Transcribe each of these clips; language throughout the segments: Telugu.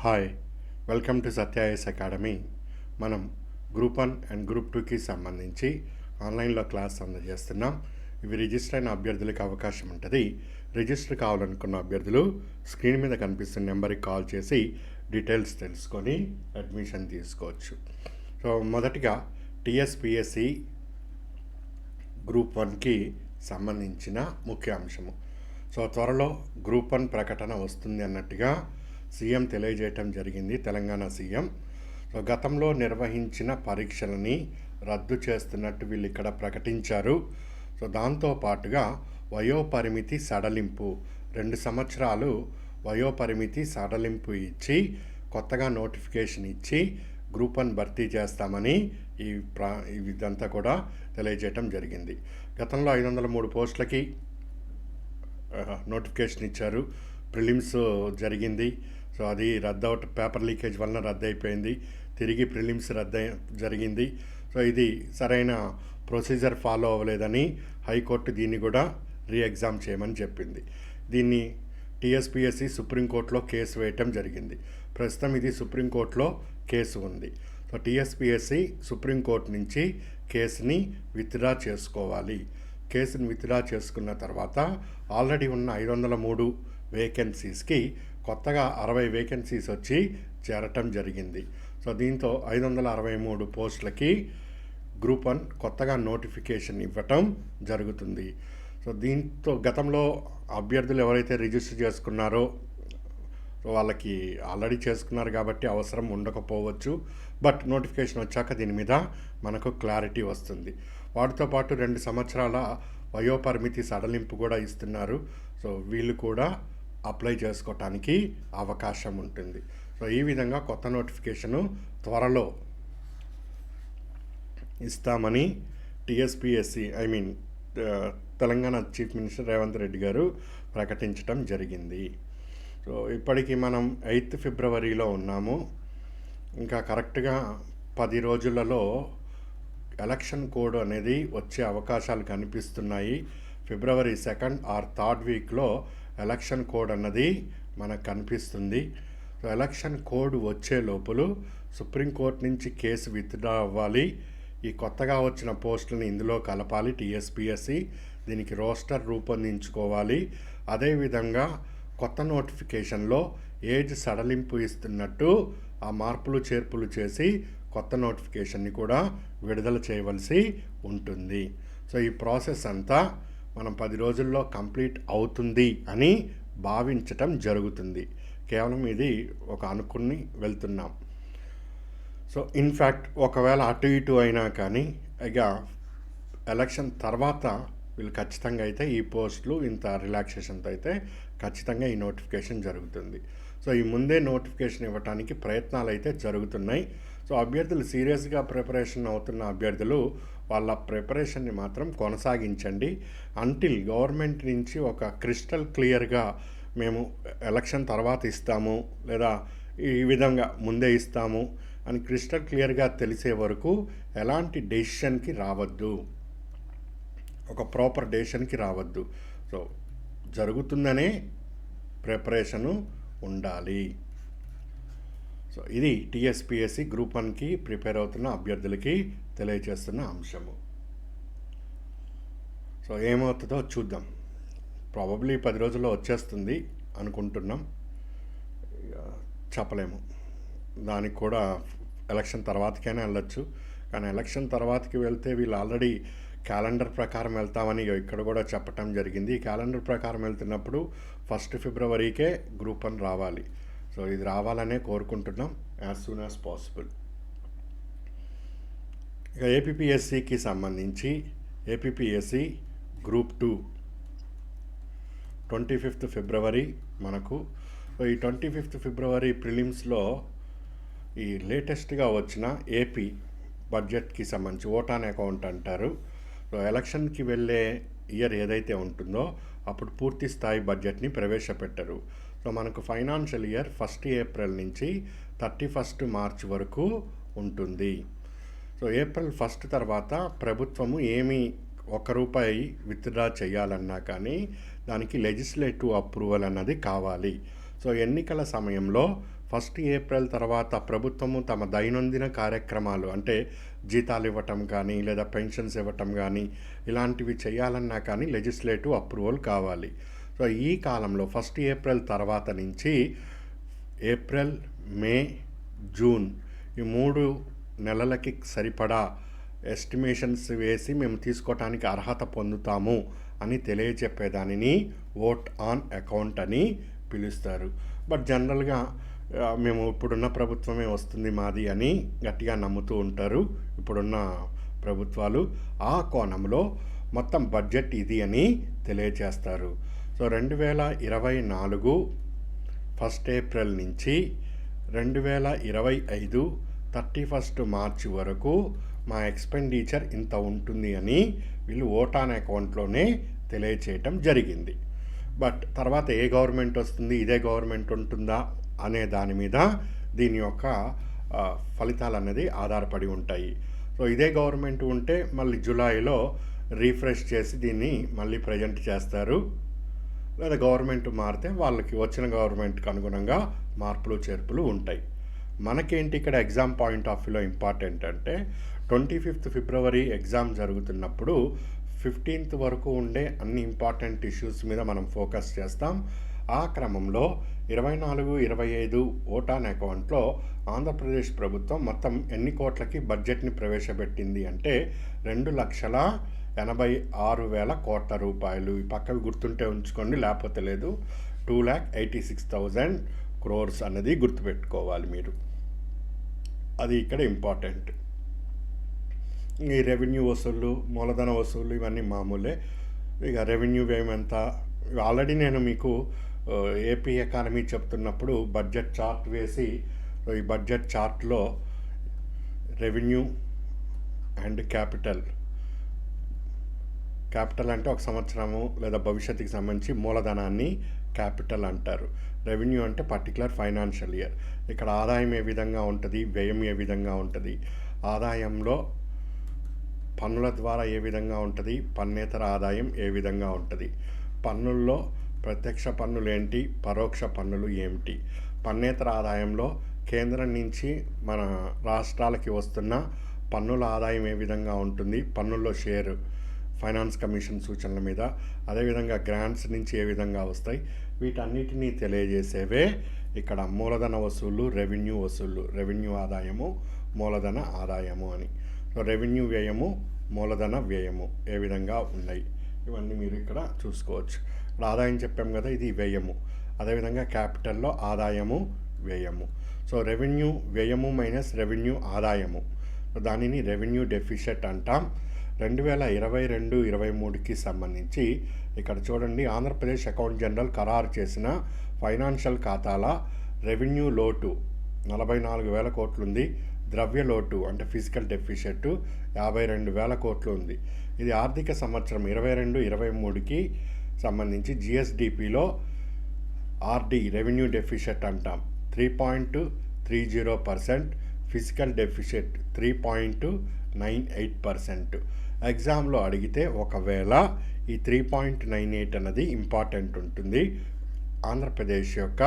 Hi, welcome to Satya academy. మనం గ్రూప్ 1 అండ్ గ్రూప్ 2కి సంబంధించి ఆన్లైన్లో క్లాస్ అందజేస్తున్నాం. ఇవి రిజిస్టర్ అయిన అభ్యర్థులకు అవకాశం ఉంటుంది. రిజిస్టర్ కావాలనుకున్న అభ్యర్థులు స్క్రీన్ మీద కనిపిస్తున్న నెంబర్కి కాల్ చేసి డీటెయిల్స్ తెలుసుకొని అడ్మిషన్ తీసుకోవచ్చు. సో మొదటిగా టీఎస్పిఎస్సి గ్రూప్ 1కి సంబంధించిన ముఖ్య అంశము. సో త్వరలో గ్రూప్ 1 ప్రకటన వస్తుంది అన్నట్టుగా సీఎం తెలియజేయటం జరిగింది. తెలంగాణ సీఎం గతంలో నిర్వహించిన పరీక్షలని రద్దు చేస్తున్నట్టు వీళ్ళు ఇక్కడ ప్రకటించారు. సో దాంతోపాటుగా వయోపరిమితి సడలింపు 2 సంవత్సరాలు వయోపరిమితి సడలింపు ఇచ్చి కొత్తగా నోటిఫికేషన్ ఇచ్చి గ్రూప్ 1 భర్తీ చేస్తామని ఇదంతా కూడా తెలియజేయటం జరిగింది. గతంలో 503 పోస్టులకి నోటిఫికేషన్ ఇచ్చారు. ప్రిలిమ్స్ జరిగింది. సో అది పేపర్ లీకేజ్ వలన రద్దయిపోయింది. తిరిగి ప్రిలిమ్స్ జరిగింది. సో ఇది సరైన ప్రొసీజర్ ఫాలో అవ్వలేదని హైకోర్టు దీన్ని కూడా రీఎగ్జామ్ చేయమని చెప్పింది. దీన్ని టీఎస్పిఎస్సి సుప్రీంకోర్టులో కేసు వేయటం జరిగింది. ప్రస్తుతం ఇది సుప్రీంకోర్టులో కేసు ఉంది. సో టీఎస్పిఎస్సి సుప్రీంకోర్టు నుంచి కేసుని విత్డ్రా చేసుకోవాలి. కేసుని విత్డ్రా చేసుకున్న తర్వాత ఆల్రెడీ ఉన్న 503 వేకెన్సీస్కి కొత్తగా 60 వేకెన్సీస్ వచ్చి చేరటం జరిగింది. సో దీంతో 563 పోస్టులకి గ్రూప్ 1 కొత్తగా నోటిఫికేషన్ ఇవ్వటం జరుగుతుంది. సో దీంతో గతంలో అభ్యర్థులు ఎవరైతే రిజిస్టర్ చేసుకున్నారో వాళ్ళకి ఆల్రెడీ చేసుకున్నారు కాబట్టి అవసరం ఉండకపోవచ్చు. బట్ నోటిఫికేషన్ వచ్చాక దీని మీద మనకు క్లారిటీ వస్తుంది. వాటితో పాటు 2 సంవత్సరాల వయోపరిమితి సడలింపు కూడా ఇస్తున్నారు. సో వీళ్ళు కూడా అప్లై చేసుకోవటానికి అవకాశం ఉంటుంది. సో ఈ విధంగా కొత్త నోటిఫికేషను త్వరలో ఇస్తామని TSPSC Telangana chief minister Revanth Reddy గారు ప్రకటించడం జరిగింది. సో ఇప్పటికీ మనం 8th ఫిబ్రవరిలో ఉన్నాము. ఇంకా కరెక్ట్గా 10 రోజులలో ఎలక్షన్ కోడ్ అనేది వచ్చే అవకాశాలు కనిపిస్తున్నాయి. February 2nd ఆర్ 3rd వీక్లో ఎలక్షన్ కోడ్ అన్నది మనకు కనిపిస్తుంది. సో ఎలక్షన్ కోడ్ వచ్చే లోపల సుప్రీంకోర్టు నుంచి కేసు విత్డ్రా అవ్వాలి. ఈ కొత్తగా వచ్చిన పోస్టులను ఇందులో కలపాలి టీఎస్పిఎస్సి. దీనికి రోస్టర్ రూపొందించుకోవాలి. అదేవిధంగా కొత్త నోటిఫికేషన్లో ఏజ్ సడలింపు ఇస్తున్నట్టు ఆ మార్పులు చేర్పులు చేసి కొత్త నోటిఫికేషన్ని కూడా విడుదల చేయవలసి ఉంటుంది. సో ఈ ప్రాసెస్ అంతా మనం 10 రోజుల్లో కంప్లీట్ అవుతుంది అని భావించటం జరుగుతుంది. కేవలం ఇది ఒక అనుకుని వెళ్తున్నాం. సో ఇన్ఫ్యాక్ట్ ఒకవేళ అటు ఇటు అయినా కానీ ఇక ఎలక్షన్ తర్వాత వీళ్ళు ఖచ్చితంగా అయితే ఈ పోస్టులు ఇంత రిలాక్సేషన్తో అయితే ఖచ్చితంగా ఈ నోటిఫికేషన్ జరుగుతుంది. సో ఈ ముందే నోటిఫికేషన్ ఇవ్వడానికి ప్రయత్నాలు అయితే జరుగుతున్నాయి. సో అభ్యర్థులు సీరియస్గా ప్రిపరేషన్ అవుతున్న అభ్యర్థులు వాళ్ళ ప్రిపరేషన్ని మాత్రం కొనసాగించండి. అంటిల్ గవర్నమెంట్ నుంచి ఒక క్రిస్టల్ క్లియర్గా మేము ఎలక్షన్ తర్వాత ఇస్తాము లేదా ఈ విధంగా ముందే ఇస్తాము అని క్రిస్టల్ క్లియర్గా తెలిసే వరకు ఎలాంటి డెసిషన్కి రావద్దు, ఒక ప్రాపర్ డెసిషన్కి రావద్దు. సో జరుగుతుందనే ప్రిపరేషను ఉండాలి. సో ఇది టీఎస్పిఎస్సి గ్రూప్ 1కి ప్రిపేర్ అవుతున్న అభ్యర్థులకి తెలియజేస్తున్న అంశము. సో ఏమవుతుందో చూద్దాం. ప్రాబబ్లీ 10 రోజుల్లో వచ్చేస్తుంది అనుకుంటున్నాం. చెప్పలేము. దానికి కూడా ఎలక్షన్ తర్వాతకైనా వెళ్ళొచ్చు. కానీ ఎలక్షన్ తర్వాతకి వెళ్తే వీళ్ళు ఆల్రెడీ క్యాలెండర్ ప్రకారం వెళ్తామని ఇక్కడ కూడా చెప్పటం జరిగింది. ఈ క్యాలెండర్ ప్రకారం వెళ్తున్నప్పుడు 1st ఫిబ్రవరికే గ్రూప్ 1 రావాలి. సో ఇది రావాలనే కోరుకుంటున్నాం యాజ్ సూన్ యాజ్ పాసిబుల్. ఇక ఏపీపీఎస్సికి సంబంధించి ఏపీపీఎస్సి గ్రూప్ 2 25th ఫిబ్రవరి మనకు. ఈ 25th ఫిబ్రవరి ప్రిలిమ్స్లో ఈ లేటెస్ట్గా వచ్చిన ఏపీ బడ్జెట్కి సంబంధించి ఓట్ ఆన్ అకౌంట్ అంటారు. సో ఎలక్షన్కి వెళ్ళే ఇయర్ ఏదైతే ఉంటుందో అప్పుడు పూర్తి స్థాయి బడ్జెట్ని ప్రవేశపెట్టరు. సో మనకు ఫైనాన్షియల్ ఇయర్ 1st ఏప్రిల్ నుంచి 31st మార్చ్ వరకు ఉంటుంది. సో ఏప్రిల్ 1 తర్వాత ప్రభుత్వము ఏమి ₹1 విత్డ్రా చేయాలన్నా కానీ దానికి లెజిస్లేటివ్ అప్రూవల్ అన్నది కావాలి. సో ఎన్నికల సమయంలో ఏప్రిల్ తర్వాత ప్రభుత్వము తమ దైనందిన కార్యక్రమాలు అంటే జీతాలు ఇవ్వటం కానీ లేదా పెన్షన్స్ ఇవ్వటం కానీ ఇలాంటివి చేయాలన్నా కానీ లెజిస్లేటివ్ అప్రూవల్ కావాలి. సో ఈ కాలంలో ఏప్రిల్ తర్వాత నుంచి ఏప్రిల్, మే, జూన్ ఈ 3 నెలలకి సరిపడా ఎస్టిమేషన్స్ వేసి మేము తీసుకోవటానికి అర్హత పొందుతాము అని తెలియచెప్పేదానిని ఓట్ ఆన్ అకౌంట్ అని పిలుస్తారు. బట్ జనరల్గా మేము ఇప్పుడున్న ప్రభుత్వమే వస్తుంది మాది అని గట్టిగా నమ్ముతూ ఉంటారు ఇప్పుడున్న ప్రభుత్వాలు. ఆ కోణంలో మొత్తం బడ్జెట్ ఇది అని తెలియజేస్తారు. సో 2024 ఏప్రిల్ నుంచి 2025 31 మార్చి వరకు మా ఎక్స్పెండిచర్ ఇంత ఉంటుంది అని వీళ్ళు ఓట్ ఆన్ అకౌంట్లోనే తెలియచేయటం జరిగింది. బట్ తర్వాత ఏ గవర్నమెంట్ వస్తుంది, ఇదే గవర్నమెంట్ ఉంటుందా అనే దాని మీద దీని యొక్క ఫలితాలు అనేది ఆధారపడి ఉంటాయి. సో ఇదే గవర్నమెంట్ ఉంటే మళ్ళీ జూలైలో రీఫ్రెష్ చేసి దీన్ని మళ్ళీ ప్రజెంట్ చేస్తారు. లేదా గవర్నమెంట్ మారితే వాళ్ళకి వచ్చిన గవర్నమెంట్కి అనుగుణంగా మార్పులు చేర్పులు ఉంటాయి. మనకేంటి ఇక్కడ ఎగ్జామ్ పాయింట్ ఆఫ్ వ్యూలో ఇంపార్టెంట్ అంటే 25 ఫిబ్రవరి ఎగ్జామ్ జరుగుతున్నప్పుడు 15th వరకు ఉండే అన్ని ఇంపార్టెంట్ ఇష్యూస్ మీద మనం ఫోకస్ చేస్తాం. ఆ క్రమంలో 24, 25 ఓట్ ఆన్ అకౌంట్లో ఆంధ్రప్రదేశ్ ప్రభుత్వం మొత్తం ఎన్ని కోట్లకి బడ్జెట్ని ప్రవేశపెట్టింది అంటే 2,86,000 కోట్ల రూపాయలు. ఈ పక్కవి గుర్తుంటే ఉంచుకోండి, లేకపోతే లేదు. 2,86,000 crores అన్నది గుర్తుపెట్టుకోవాలి మీరు. అది ఇక్కడ ఇంపార్టెంట్. ఈ రెవెన్యూ వసూళ్ళు, మూలధన వసూళ్ళు ఇవన్నీ మామూలే. ఇక రెవెన్యూ వ్యయం ఎంత ఆల్రెడీ నేను మీకు ఏపీ ఎకానమీ చెప్తున్నప్పుడు బడ్జెట్ చార్ట్ వేసి ఈ బడ్జెట్ చార్ట్లో రెవెన్యూ అండ్ క్యాపిటల్ అంటే ఒక సంవత్సరము లేదా భవిష్యత్తుకి సంబంధించి మూలధనాన్ని క్యాపిటల్ అంటారు. రెవెన్యూ అంటే పర్టికులర్ ఫైనాన్షియల్ ఇయర్. ఇక్కడ ఆదాయం ఏ విధంగా ఉంటుంది, వ్యయం ఏ విధంగా ఉంటుంది, ఆదాయంలో పన్నుల ద్వారా ఏ విధంగా ఉంటుంది, పన్నేతర ఆదాయం ఏ విధంగా ఉంటుంది, పన్నుల్లో ప్రత్యక్ష పన్నులు ఏంటి, పరోక్ష పన్నులు ఏమిటి, పన్నేతర ఆదాయంలో కేంద్రం నుంచి మన రాష్ట్రాలకి వస్తున్న పన్నుల ఆదాయం ఏ విధంగా ఉంటుంది, పన్నుల్లో షేరు ఫైనాన్స్ కమిషన్ సూచనల మీద, అదేవిధంగా గ్రాంట్స్ నుంచి ఏ విధంగా వస్తాయి, వీటన్నిటినీ తెలియజేసేవే ఇక్కడ మూలధన వసూళ్ళు, రెవెన్యూ వసూళ్ళు, రెవెన్యూ ఆదాయము, మూలధన ఆదాయము అని. సో రెవెన్యూ వ్యయము, మూలధన వ్యయము ఏ విధంగా ఉన్నాయి ఇవన్నీ మీరు ఇక్కడ చూసుకోవచ్చు. ఇక్కడ ఆదాయం చెప్పాం కదా, ఇది వ్యయము. అదేవిధంగా క్యాపిటల్లో ఆదాయము, వ్యయము. సో రెవెన్యూ వ్యయము మైనస్ రెవెన్యూ ఆదాయము, దానిని రెవెన్యూ డెఫిషిట్ అంటాం. 2022-23కి సంబంధించి ఇక్కడ చూడండి, ఆంధ్రప్రదేశ్ అకౌంట్ జనరల్ ఖరారు చేసిన ఫైనాన్షియల్ ఖాతాల రెవెన్యూ లోటు 44,000 కోట్లు ఉంది. ద్రవ్య లోటు అంటే ఫిజికల్ డెఫిషిట్ 52,000 కోట్లు ఉంది. ఇది ఆర్థిక సంవత్సరం 22-23కి సంబంధించి జిఎస్డిపిలో ఆర్డి రెవెన్యూ డెఫిషిట్ అంటాం 3.30%, ఫిజికల్ డెఫిషిట్ 3.98%. ఎగ్జామ్లో అడిగితే ఒకవేళ ఈ 3.98 అన్నది ఇంపార్టెంట్ ఉంటుంది. ఆంధ్రప్రదేశ్ యొక్క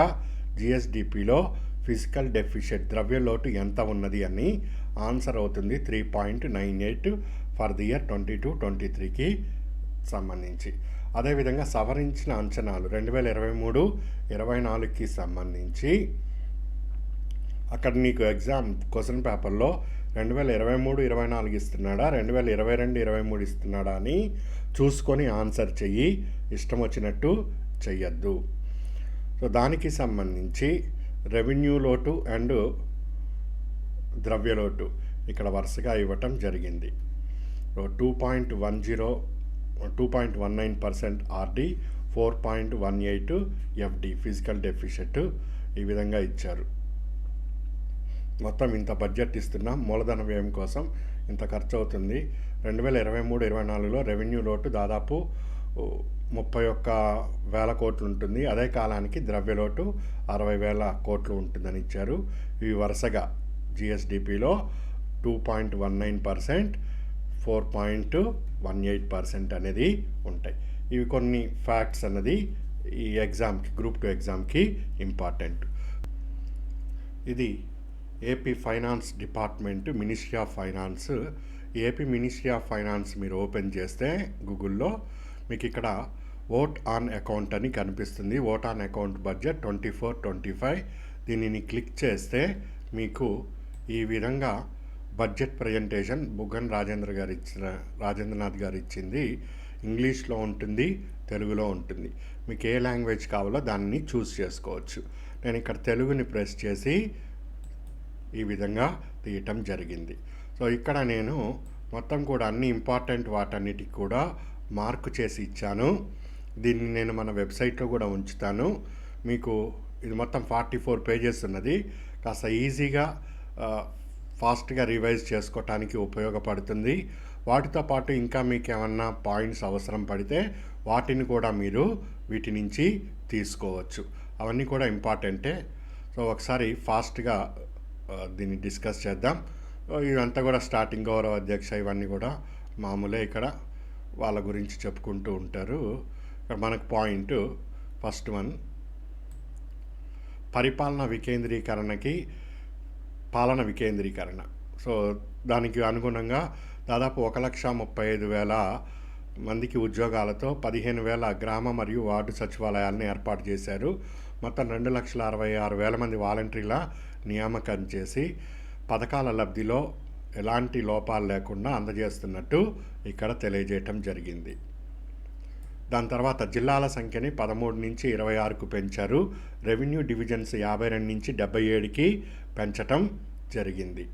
జిఎస్డిపిలో ఫిజికల్ డెఫిషిట్ ద్రవ్యలోటు ఎంత ఉన్నది అని ఆన్సర్ అవుతుంది 3.98 ఫర్ ది ఇయర్ 22-23కి సంబంధించి. అదేవిధంగా సవరించిన అంచనాలు 2023-24కి సంబంధించి అక్కడ నీకు ఎగ్జామ్ క్వశ్చన్ పేపర్లో 2023-24 ఇస్తున్నాడా, 2022-23 ఇస్తున్నాడా అని చూసుకొని ఆన్సర్ చెయ్యి, ఇష్టం వచ్చినట్టు చెయ్యొద్దు. సో దానికి సంబంధించి రెవెన్యూ లోటు అండ్ ద్రవ్యలోటు ఇక్కడ వరుసగా ఇవ్వటం జరిగింది. 2.19% ఆర్డి, 4.18 ఎఫ్డి ఫిజికల్ డెఫిషిట్ ఈ విధంగా ఇచ్చారు. మొత్తం ఇంత బడ్జెట్ ఇస్తున్నాం, మూలధన వ్యయం కోసం ఇంత ఖర్చు అవుతుంది. 2023-24లో రెవెన్యూ లోటు దాదాపు 31,000 కోట్లు ఉంటుంది. అదే కాలానికి ద్రవ్యలోటు 60,000 కోట్లు ఉంటుందని ఇచ్చారు. ఇవి వరుసగా జిఎస్డిపిలో 2.19%, 4.18% అనేది ఉంటాయి. ఇవి కొన్ని ఫ్యాక్ట్స్ అన్నది ఈ ఎగ్జామ్కి, గ్రూప్ 2 ఎగ్జామ్కి ఇంపార్టెంట్. ఇది AP finance department, ministry of finance. AP ministry of finance మీరు ఓపెన్ చేస్తే గూగుల్లో మీకు ఇక్కడ ఓట్ ఆన్ అకౌంట్ అని కనిపిస్తుంది. Vote on account budget 24-25. దీనిని క్లిక్ చేస్తే మీకు ఈ విధంగా బడ్జెట్ ప్రజెంటేషన్ బుగ్గన రాజేంద్రనాథ్ గారు ఇచ్చింది. ఇంగ్లీష్లో ఉంటుంది, తెలుగులో ఉంటుంది. మీకు ఏ లాంగ్వేజ్ కావాలో దాన్ని చూస్ చేసుకోవచ్చు. నేను ఇక్కడ తెలుగుని ప్రెస్ చేసి ఈ విధంగా తీయటం జరిగింది. సో ఇక్కడ నేను మొత్తం కూడా అన్ని ఇంపార్టెంట్ వాటన్నిటికి కూడా మార్కు చేసి ఇచ్చాను. దీన్ని నేను మన వెబ్సైట్లో కూడా ఉంచుతాను. మీకు ఇది మొత్తం 44 పేజెస్ ఉన్నది. కాస్త ఈజీగా ఫాస్ట్గా రివైజ్ చేసుకోవటానికి ఉపయోగపడుతుంది. వాటితో పాటు ఇంకా మీకు ఏమన్నా పాయింట్స్ అవసరం పడితే వాటిని కూడా మీరు వీటి నుంచి తీసుకోవచ్చు. అవన్నీ కూడా ఇంపార్టెంటే. సో ఒకసారి ఫాస్ట్గా దీన్ని డిస్కస్ చేద్దాం. ఇదంతా కూడా స్టార్టింగ్ గౌరవ అధ్యక్ష ఇవన్నీ కూడా మామూలే, ఇక్కడ వాళ్ళ గురించి చెప్పుకుంటూ ఉంటారు. ఇక్కడ మనకు పాయింట్ ఫస్ట్ వన్, పరిపాలన వికేంద్రీకరణకి పాలన వికేంద్రీకరణ. సో దానికి అనుగుణంగా దాదాపు 1,35,000 మందికి ఉద్యోగాలతో 15,000 గ్రామ మరియు వార్డు సచివాలయాలను ఏర్పాటు చేశారు. మొత్తం 2,66,000 మంది వాలంటీర్ల నియామకం చేసి పథకాల లబ్ధిలో ఎలాంటి లోపాలు లేకుండా అందజేస్తున్నట్టు ఇక్కడ తెలియజేయటం జరిగింది. దాని తర్వాత జిల్లాల సంఖ్యని 13 నుంచి 26కు పెంచారు. రెవెన్యూ డివిజన్స్ 52 నుంచి 77కి పెంచటం జరిగింది.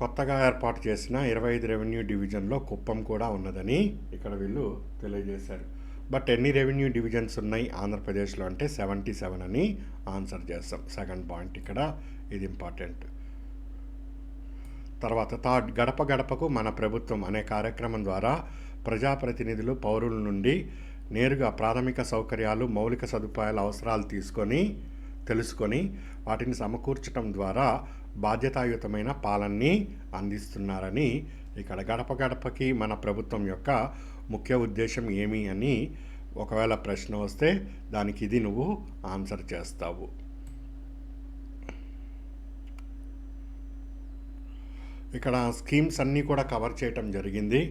కొత్తగా ఏర్పాటు చేసిన 25 రెవెన్యూ డివిజన్లో కుప్పం కూడా ఉన్నదని ఇక్కడ వీళ్ళు తెలియజేశారు. బట్ ఎన్ని రెవెన్యూ డివిజన్స్ ఉన్నాయి ఆంధ్రప్రదేశ్లో అంటే 77 అని ఆన్సర్ చేస్తాం. సెకండ్ పాయింట్ ఇక్కడ ఇది ఇంపార్టెంట్. తర్వాత థర్డ్, గడప గడపకు మన ప్రభుత్వం అనే కార్యక్రమం ద్వారా ప్రజాప్రతినిధులు పౌరుల నుండి నేరుగా ప్రాథమిక సౌకర్యాలు, మౌలిక సదుపాయాల అవసరాలు తెలుసుకొని వాటిని సమకూర్చడం ద్వారా బాధ్యతాయుతమైన పాలనని అందిస్తున్నారని ఇక్కడ గడప గడపకి మన ప్రభుత్వం యొక్క ముఖ్య ఉద్దేశం ఏమి అని ఒకవేళ ప్రశ్న వస్తే దానికి ఇది నువ్వు ఆన్సర్ చేస్తావు. ఇక్కడ స్కీమ్స్ అన్నీ కూడా కవర్ చేయటం జరిగింది.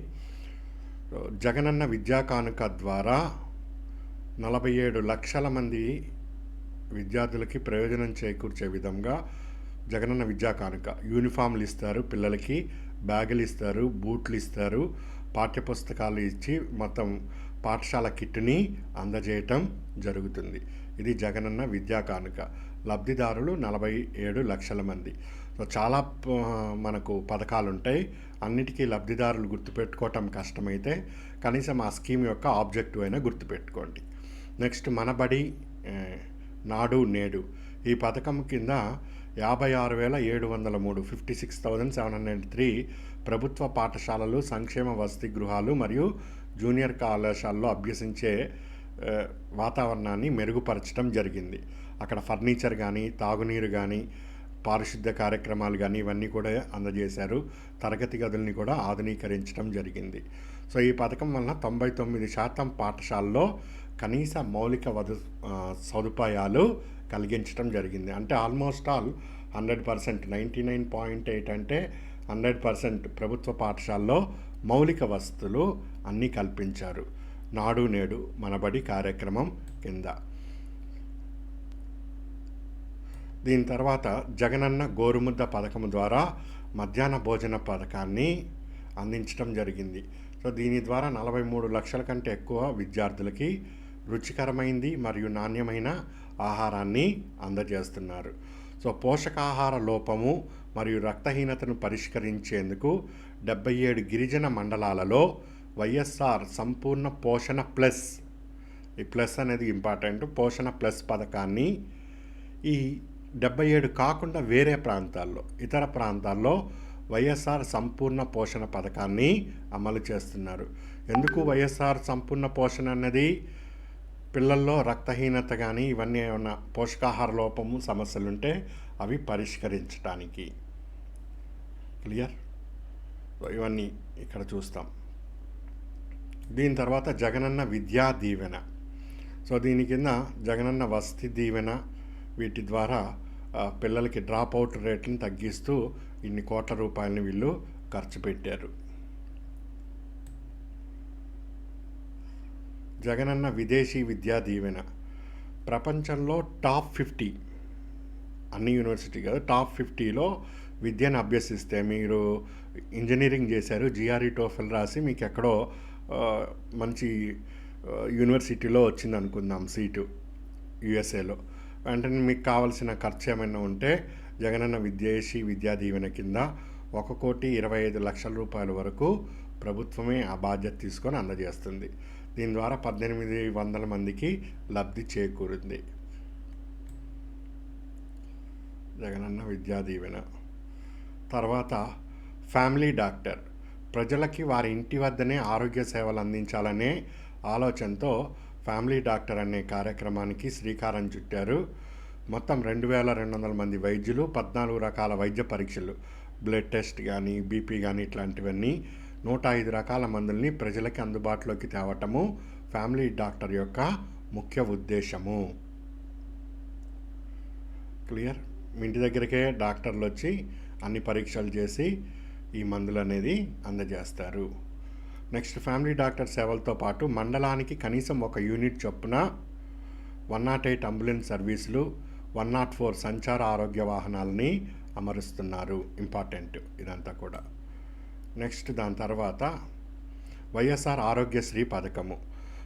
జగనన్న విద్యా కానుక ద్వారా 47 లక్షల మంది విద్యార్థులకి ప్రయోజనం చేకూర్చే విధంగా జగనన్న విద్యా కానుక యూనిఫామ్లు ఇస్తారు, పిల్లలకి బ్యాగులు ఇస్తారు, బూట్లు ఇస్తారు, పాఠ్యపుస్తకాలు ఇచ్చి మొత్తం పాఠశాల కిట్ని అందజేయటం జరుగుతుంది. ఇది జగనన్న విద్యా కానుక. లబ్ధిదారులు 47 లక్షల మంది. సో చాలా మనకు పథకాలు ఉంటాయి. అన్నిటికీ లబ్ధిదారులు గుర్తుపెట్టుకోవటం కష్టమైతే కనీసం ఆ స్కీమ్ యొక్క ఆబ్జెక్టివ్ అయినా గుర్తుపెట్టుకోండి. నెక్స్ట్ మనబడి నాడు నేడు. ఈ పథకం కింద 56,703 56,703 ప్రభుత్వ పాఠశాలలు, సంక్షేమ వసతి గృహాలు మరియు జూనియర్ కళాశాలలో అభ్యసించే వాతావరణాన్ని మెరుగుపరచడం జరిగింది. అక్కడ ఫర్నిచర్ కానీ, తాగునీరు కానీ, పారిశుద్ధ్య కార్యక్రమాలు కానీ ఇవన్నీ కూడా అందజేశారు. తరగతి గదుల్ని కూడా ఆధునీకరించడం జరిగింది. సో ఈ పథకం వలన 99% పాఠశాలలో కనీస మౌలిక సదుపాయాలు కలిగించడం జరిగింది. అంటే ఆల్మోస్ట్ ఆల్ 100%, 99.8 అంటే 100% ప్రభుత్వ పాఠశాలలో మౌలిక వసతులు అన్నీ కల్పించారు నాడు నేడు మనబడి కార్యక్రమం కింద. దీని తర్వాత జగనన్న గోరుముద్ద పథకం ద్వారా మధ్యాహ్న భోజన పథకాన్ని అందించడం జరిగింది. సో దీని ద్వారా 43 లక్షల కంటే ఎక్కువ విద్యార్థులకి రుచికరమైంది మరియు నాణ్యమైన ఆహారాన్ని అందజేస్తున్నారు. సో పోషకాహార లోపము మరియు రక్తహీనతను పరిష్కరించేందుకు 77 గిరిజన మండలాలలో వైఎస్ఆర్ సంపూర్ణ పోషణ ప్లస్, ఈ ప్లస్ అనేది ఇంపార్టెంట్, పోషణ ప్లస్ పథకాన్ని ఈ 77 కాకుండా వేరే ప్రాంతాల్లో, ఇతర ప్రాంతాల్లో వైఎస్ఆర్ సంపూర్ణ పోషణ పథకాన్ని అమలు చేస్తున్నారు. ఎందుకు వైఎస్ఆర్ సంపూర్ణ పోషణ అన్నది? పిల్లల్లో రక్తహీనత కానీ ఇవన్నీ ఏమన్నా పోషకాహార లోపము సమస్యలుంటే అవి పరిష్కరించడానికి. క్లియర్? ఇవన్నీ ఇక్కడ చూస్తాం. దీని తర్వాత జగనన్న విద్యా దీవెన. సో దీని కింద జగనన్న వసతి దీవెన, వీటి ద్వారా పిల్లలకి డ్రాప్ అవుట్ రేట్లను తగ్గిస్తూ ఇన్ని కోట్ల రూపాయలని వీళ్ళు ఖర్చు పెట్టారు. జగనన్న విదేశీ విద్యా దీవెన ప్రపంచంలో టాప్ 50, అన్ని యూనివర్సిటీ కాదు, టాప్ 50లో విద్యను అభ్యసిస్తే, మీరు ఇంజనీరింగ్ చేశారు, జిఆర్ఈ టోఫెల్ రాసి మీకు ఎక్కడో మంచి యూనివర్సిటీలో వచ్చింది అనుకుందాం సీటు యుఎస్ఏలో, వెంటనే మీకు కావాల్సిన ఖర్చు ఏమైనా ఉంటే జగనన్న విదేశీ విద్యా దీవెన కింద 1,25,00,000 రూపాయల వరకు ప్రభుత్వమే ఆ బాధ్యత తీసుకొని అందజేస్తుంది. దీని ద్వారా 1,800 మందికి లబ్ధి చేకూరింది జగనన్న విద్యా దీవెన. తర్వాత ఫ్యామిలీ డాక్టర్, ప్రజలకి వారి ఇంటి వద్దనే ఆరోగ్య సేవలు అందించాలనే ఆలోచనతో ఫ్యామిలీ డాక్టర్ అనే కార్యక్రమానికి శ్రీకారం చుట్టారు. మొత్తం 2,200 మంది వైద్యులు 14 రకాల వైద్య పరీక్షలు, బ్లడ్ టెస్ట్ కానీ, బీపీ కానీ, ఇట్లాంటివన్నీ 105 రకాల మందుల్ని ప్రజలకి అందుబాటులోకి తేవటము ఫ్యామిలీ డాక్టర్ యొక్క ముఖ్య ఉద్దేశము. క్లియర్? మీ ఇంటి దగ్గరికే డాక్టర్లు వచ్చి అన్ని పరీక్షలు చేసి ఈ మందులు అనేది అందజేస్తారు. నెక్స్ట్, ఫ్యామిలీ డాక్టర్ సేవలతో పాటు మండలానికి కనీసం ఒక యూనిట్ చొప్పున 108 అంబులెన్స్ సర్వీసులు, 104 సంచార ఆరోగ్య వాహనాలని అమరుస్తున్నారు. ఇంపార్టెంట్ ఇదంతా కూడా. నెక్స్ట్, దాని తర్వాత వైఎస్ఆర్ ఆరోగ్యశ్రీ పథకము.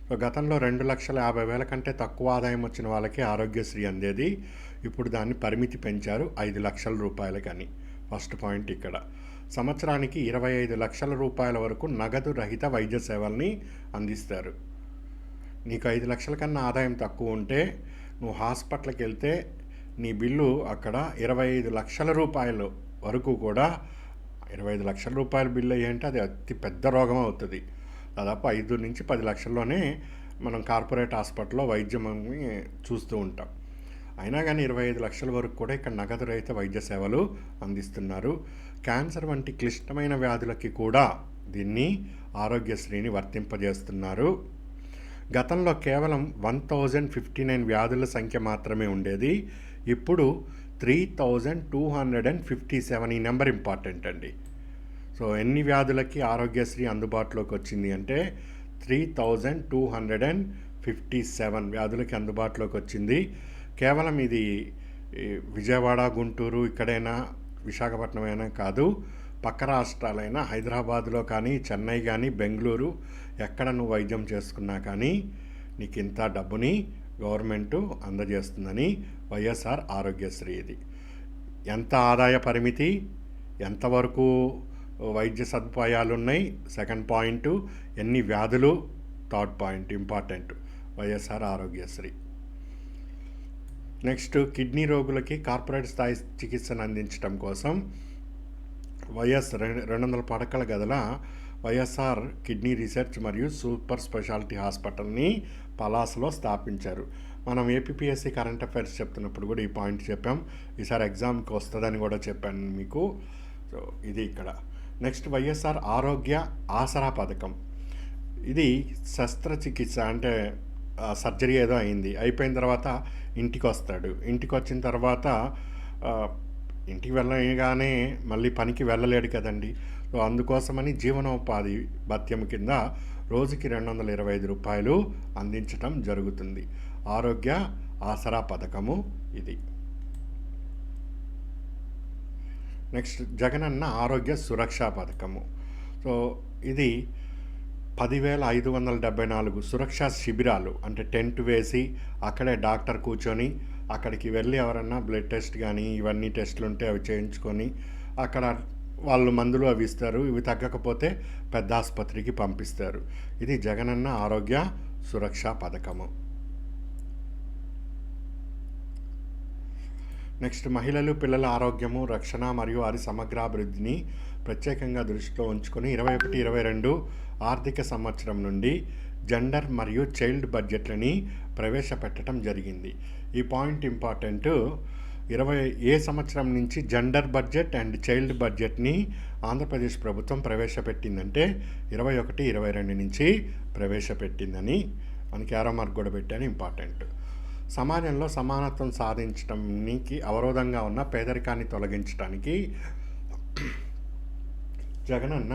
సో గతంలో 2,50,000 కంటే తక్కువ ఆదాయం వచ్చిన వాళ్ళకి ఆరోగ్యశ్రీ అందేది. ఇప్పుడు దాన్ని పరిమితి పెంచారు 5 లక్షల రూపాయలకని. ఫస్ట్ పాయింట్ ఇక్కడ. సంవత్సరానికి 25 లక్షల రూపాయల వరకు నగదు రహిత వైద్య సేవల్ని అందిస్తారు. నీకు 5 లక్షల కన్నా ఆదాయం తక్కువ ఉంటే నువ్వు హాస్పిటల్కి వెళ్తే నీ బిల్లు అక్కడ 25 లక్షల రూపాయల వరకు కూడా, 25 లక్షల రూపాయల బిల్లు అయ్యంటే అది అతి పెద్ద రోగం అవుతుంది. దాదాపు 5 నుంచి 10 లక్షల్లోనే మనం కార్పొరేట్ హాస్పిటల్లో వైద్యం చూస్తూ ఉంటాం. అయినా కానీ 25 లక్షల వరకు కూడా ఇక్కడ నగదు రహిత వైద్య సేవలు అందిస్తున్నారు. క్యాన్సర్ వంటి క్లిష్టమైన వ్యాధులకి కూడా దీన్ని ఆరోగ్యశ్రీని వర్తింపజేస్తున్నారు. గతంలో కేవలం 1,059 వ్యాధుల సంఖ్య మాత్రమే ఉండేది. ఇప్పుడు 3,257. ఈ నెంబర్ ఇంపార్టెంట్ అండి. సో ఎన్ని వ్యాధులకి ఆరోగ్యశ్రీ అందుబాటులోకి వచ్చింది అంటే 3,257 వ్యాధులకి అందుబాటులోకి వచ్చింది. కేవలం ఇది విజయవాడ, గుంటూరు ఇక్కడైనా, విశాఖపట్నం అయినా కాదు, పక్క రాష్ట్రాలైన హైదరాబాద్లో కానీ, చెన్నై కానీ, బెంగళూరు ఎక్కడ నువ్వు వైద్యం చేసుకున్నా కానీ నీకు ఇంత డబ్బుని గవర్నమెంటు అందజేస్తుందని వైఎస్ఆర్ ఆరోగ్యశ్రీ. ఇది ఎంత ఆదాయ పరిమితి, ఎంతవరకు వైద్య సదుపాయాలు ఉన్నాయి, సెకండ్ పాయింట్, ఎన్ని వ్యాధులు, third point important, YSR Aarogyasri. Next, kidney రోగులకి కార్పొరేట్ స్థాయి చికిత్సను అందించడం కోసం 200 పడకల గదుల వైఎస్ఆర్ కిడ్నీ రీసెర్చ్ మరియు సూపర్ స్పెషాలిటీ హాస్పిటల్ని పలాసలో స్థాపించారు. మనం ఏపీఎస్సీ కరెంట్ అఫైర్స్ చెప్తున్నప్పుడు కూడా ఈ పాయింట్ చెప్పాం. ఈసారి ఎగ్జామ్కి వస్తుందని కూడా చెప్పాను మీకు. సో ఇది ఇక్కడ. నెక్స్ట్, వైఎస్ఆర్ ఆరోగ్య ఆసరా పథకం. ఇది శస్త్రచికిత్స, అంటే సర్జరీ ఏదో అయిపోయిన తర్వాత ఇంటికి వస్తాడు. ఇంటికి వచ్చిన తర్వాత ఇంటికి వెళ్ళగానే మళ్ళీ పనికి వెళ్ళలేడు కదండి. సో అందుకోసమని జీవనోపాధి భత్యం కింద రోజుకి 225 రూపాయలు అందించటం జరుగుతుంది. ఆరోగ్య ఆసరా పథకము ఇది. నెక్స్ట్, జగనన్న ఆరోగ్య సురక్ష పథకము. సో ఇది 10,574 సురక్షా శిబిరాలు, అంటే టెంట్ వేసి అక్కడే డాక్టర్ కూర్చొని అక్కడికి వెళ్ళి ఎవరన్నా బ్లడ్ టెస్ట్ కానీ ఇవన్నీ టెస్టులు ఉంటే అవి చేయించుకొని అక్కడ వాళ్ళు మందులు అవి ఇస్తారు. ఇవి తగ్గకపోతే పెద్ద ఆసుపత్రికి పంపిస్తారు. ఇది జగనన్న ఆరోగ్య సురక్ష పథకము. నెక్స్ట్, మహిళలు, పిల్లల ఆరోగ్యము, రక్షణ మరియు వారి సమగ్రాభివృద్ధిని ప్రత్యేకంగా దృష్టిలో ఉంచుకొని 21-22 ఆర్థిక సంవత్సరం నుండి జెండర్ మరియు చైల్డ్ బడ్జెట్లని ప్రవేశపెట్టడం జరిగింది. ఈ పాయింట్ ఇంపార్టెంట్. ఏ సంవత్సరం నుంచి జెండర్ బడ్జెట్ అండ్ చైల్డ్ బడ్జెట్ని ఆంధ్రప్రదేశ్ ప్రభుత్వం ప్రవేశపెట్టిందంటే 21-22 నుంచి ప్రవేశపెట్టిందని మనకి ఏరో మార్క్ కూడా పెట్టాను, ఇంపార్టెంట్. సమాజంలో సమానత్వం సాధించడానికి అవరోధంగా ఉన్న పేదరికాన్ని తొలగించడానికి జగనన్న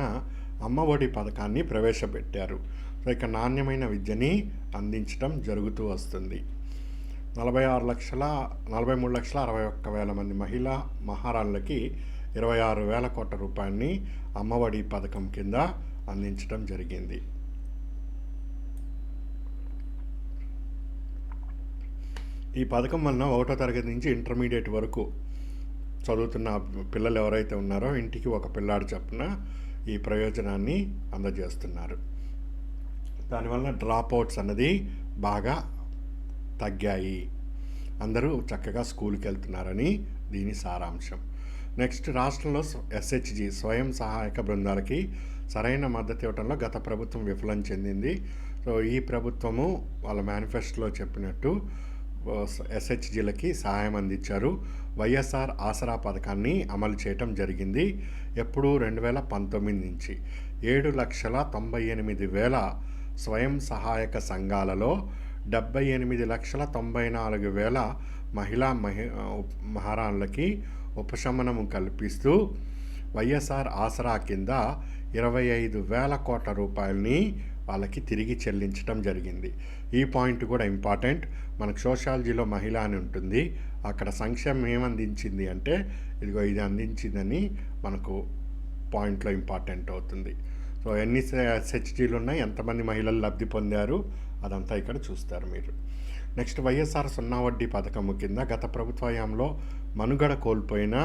అమ్మ ఒడి పథకాన్ని ప్రవేశపెట్టారు. సో ఇక నాణ్యమైన విద్యని అందించడం జరుగుతూ వస్తుంది. 43,61,000 మంది మహిళా మహారాణులకి 26,000 కోట్ల రూపాయలని అమ్మఒడి పథకం కింద అందించడం జరిగింది. ఈ పథకం వలన 1వ తరగతి నుంచి ఇంటర్మీడియట్ వరకు చదువుతున్న పిల్లలు ఎవరైతే ఉన్నారో ఇంటికి ఒక పిల్లాడు చొప్పున ఈ ప్రయోజనాన్ని అందజేస్తున్నారు. దానివల్ల డ్రాప్ అవుట్స్ అన్నది బాగా తగ్గాయి. అందరూ చక్కగా స్కూల్కి వెళ్తున్నారని దీని సారాంశం. నెక్స్ట్, రాష్ట్రంలో SHG స్వయం సహాయక బృందాలకి సరైన మద్దతు ఇవ్వడంలో గత ప్రభుత్వం విఫలం చెందింది. సో ఈ ప్రభుత్వము వాళ్ళ మేనిఫెస్టోలో చెప్పినట్టు SHGలకి సహాయం అందించారు. వైఎస్ఆర్ ఆసరా పథకాన్ని అమలు చేయటం జరిగింది. ఎప్పుడు 2019 నుంచి 7,98,000 స్వయం సహాయక సంఘాలలో 78,94,000 మహిళా మహారాణులకి ఉపశమనం కల్పిస్తూ వైఎస్ఆర్ ఆసరా కింద 25,000 కోట్ల రూపాయలని వాళ్ళకి తిరిగి చెల్లించడం జరిగింది. ఈ పాయింట్ కూడా ఇంపార్టెంట్. మనకు సోషాలజీలో మహిళ అని ఉంటుంది, అక్కడ సంక్షేమం ఏమందించింది అంటే ఇదిగో ఇది అందించిందని మనకు పాయింట్లో ఇంపార్టెంట్ అవుతుంది. సో ఎన్ని SHGలు ఉన్నాయి, ఎంతమంది మహిళలు లబ్ధి పొందారు, అదంతా ఇక్కడ చూస్తారు మీరు. నెక్స్ట్, వైఎస్ఆర్ సున్నా వడ్డీ పథకం కింద గత ప్రభుత్వ హయాంలో మనుగడ కోల్పోయిన,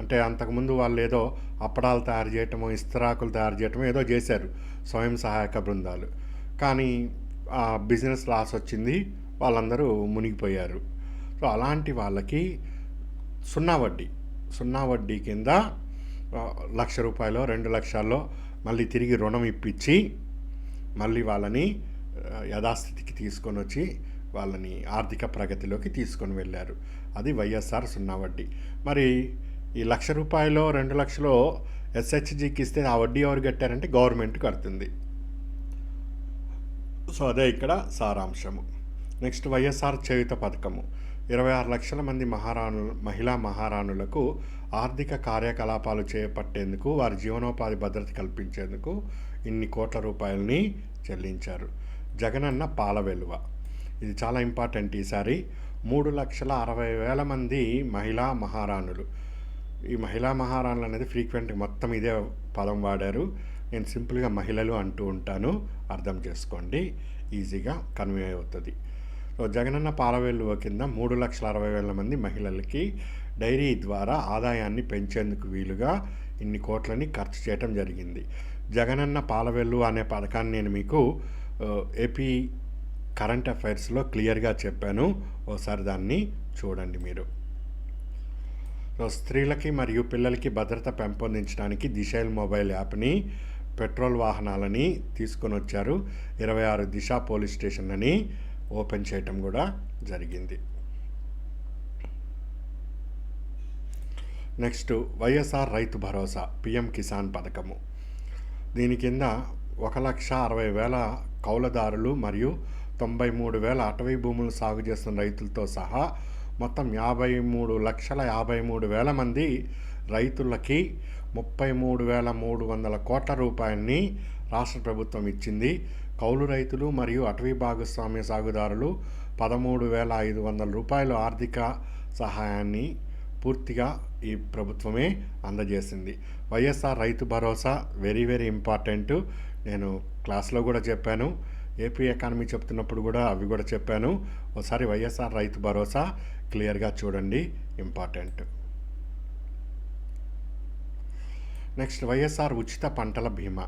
అంటే అంతకుముందు వాళ్ళు ఏదో అప్పడాలు తయారు చేయటమో ఇస్తరాకులు తయారు చేయటమో ఏదో చేశారు స్వయం సహాయక బృందాలు, కానీ ఆ బిజినెస్ లాస్ వచ్చింది, వాళ్ళందరూ మునిగిపోయారు. సో అలాంటి వాళ్ళకి సున్నా వడ్డీ కింద 1,00,000 రూపాయలు 2 లక్షల్లో మళ్ళీ తిరిగి రుణం ఇప్పించి మళ్ళీ వాళ్ళని యథాస్థితికి తీసుకొని వచ్చి వాళ్ళని ఆర్థిక ప్రగతిలోకి తీసుకొని వెళ్ళారు. అది వైఎస్ఆర్ సున్నా వడ్డీ. మరి ఈ 1,00,000 రూపాయలు 2 లక్షలు SHGకి ఇస్తే ఆ వడ్డీ ఎవరు కట్టారంటే గవర్నమెంట్ కడుతుంది. సో అదే ఇక్కడ సారాంశము. నెక్స్ట్, వైఎస్ఆర్ చేయూత పథకము 26 లక్షల మంది మహిళా మహారాణులకు ఆర్థిక కార్యకలాపాలు చేపట్టేందుకు, వారి జీవనోపాధి భద్రత కల్పించేందుకు ఇన్ని కోట్ల రూపాయలని చెల్లించారు. జగనన్న పాల వెలువ, ఇది చాలా ఇంపార్టెంట్. ఈసారి 3,60,000 మంది మహిళా మహారాణులు. ఈ మహిళా మహారాణులు అనేది ఫ్రీక్వెంట్, మొత్తం ఇదే పదం వాడారు. నేను సింపుల్గా మహిళలు అంటూ ఉంటాను, అర్థం చేసుకోండి, ఈజీగా కన్వే అవుతుంది. సో జగనన్న పాలవేలువ కింద 3,60,000 మంది మహిళలకి డైరీ ద్వారా ఆదాయాన్ని పెంచేందుకు వీలుగా ఇన్ని కోట్లని ఖర్చు చేయటం జరిగింది. జగనన్న పాలవేలు అనే పథకాన్ని నేను మీకు ఏపీ కరెంట్ అఫైర్స్లో క్లియర్గా చెప్పాను, ఓసారి దాన్ని చూడండి మీరు. సో స్త్రీలకి మరియు పిల్లలకి భద్రత పెంపొందించడానికి దిశైల్ మొబైల్ యాప్ని, పెట్రోల్ వాహనాలని తీసుకొని వచ్చారు. 26 దిశ పోలీస్ స్టేషన్లని ఓపెన్ చేయటం కూడా జరిగింది. నెక్స్ట్, వైఎస్ఆర్ రైతు భరోసా PM కిసాన్ పథకము. దీని కింద 1,60,000 కౌలుదారులు మరియు 93,000 అటవీ భూములు సాగు చేస్తున్న రైతులతో సహా మొత్తం 53,53,000 మంది రైతులకి 33,300 కోట్ల రూపాయలని రాష్ట్ర ప్రభుత్వం ఇచ్చింది. కౌలు రైతులు మరియు అటవీ భాగస్వామ్య సాగుదారులు 13,500 రూపాయలు ఆర్థిక సహాయాన్ని పూర్తిగా ఈ ప్రభుత్వమే అందజేసింది. YSR Rythu Bharosa very very important. నేను క్లాస్లో కూడా చెప్పాను, ఏపీ ఎకానమీ చెప్తున్నప్పుడు కూడా అవి కూడా చెప్పాను. ఒకసారి వైఎస్ఆర్ రైతు భరోసా క్లియర్గా చూడండి, ఇంపార్టెంట్. నెక్స్ట్, వైఎస్ఆర్ ఉచిత పంటల బీమా.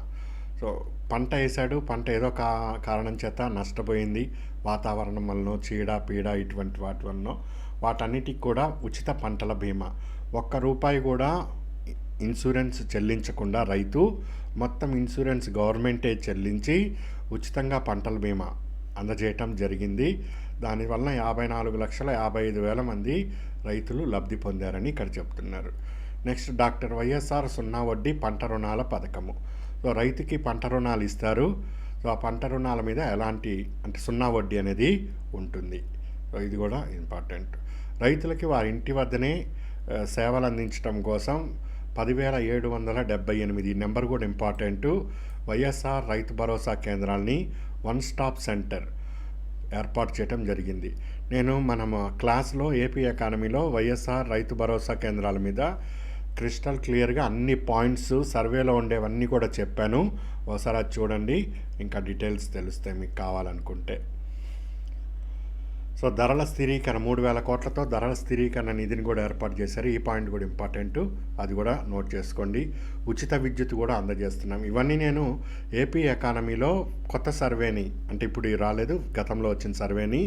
సో పంట వేసాడు, పంట ఏదో కారణం చేత నష్టపోయింది, వాతావరణం వలన, చీడ పీడ ఇటువంటి వాటి వలన, వాటన్నిటికి కూడా ఉచిత పంటల బీమా. ₹1 కూడా ఇన్సూరెన్స్ చెల్లించకుండా రైతు మొత్తం ఇన్సూరెన్స్ గవర్నమెంటే చెల్లించి ఉచితంగా పంటల బీమా అందజేయటం జరిగింది. దానివల్ల 54,55,000 మంది రైతులు లబ్ధి పొందారని ఇక్కడ చెప్తున్నారు. నెక్స్ట్, డాక్టర్ వైఎస్ఆర్ సున్నా వడ్డీ పంట రుణాల పథకము. సో రైతుకి పంట రుణాలు ఇస్తారు. సో ఆ పంట రుణాల మీద ఎలాంటి అంటే సున్నా వడ్డీ అనేది ఉంటుంది. ఇది కూడా ఇంపార్టెంట్. రైతులకి వారి ఇంటి వద్దనే సేవలు అందించడం కోసం 10,778 నెంబర్ కూడా important. YSR Rythu Bharosa కేంద్రాలని one stop centre ఏర్పాటు చేయడం జరిగింది. నేను మన క్లాస్లో ఏపీ ఎకానమీలో వైఎస్ఆర్ రైతు భరోసా కేంద్రాల మీద క్రిస్టల్ క్లియర్గా అన్ని పాయింట్స్ సర్వేలో ఉండేవన్నీ కూడా చెప్పాను. ఒకసారి అది చూడండి, ఇంకా డీటెయిల్స్ తెలుస్తాయి మీకు కావాలనుకుంటే. సో ధరల స్థిరీకరణ 3,000 కోట్లతో ధరల స్థిరీకరణ నిధిని కూడా ఏర్పాటు చేశారు. ఈ పాయింట్ కూడా ఇంపార్టెంటు, అది కూడా నోట్ చేసుకోండి. ఉచిత విద్యుత్ కూడా అందజేస్తున్నాం. ఇవన్నీ నేను ఏపీ ఎకానమీలో కొత్త సర్వేని, అంటే ఇప్పుడు రాలేదు, గతంలో వచ్చిన సర్వేని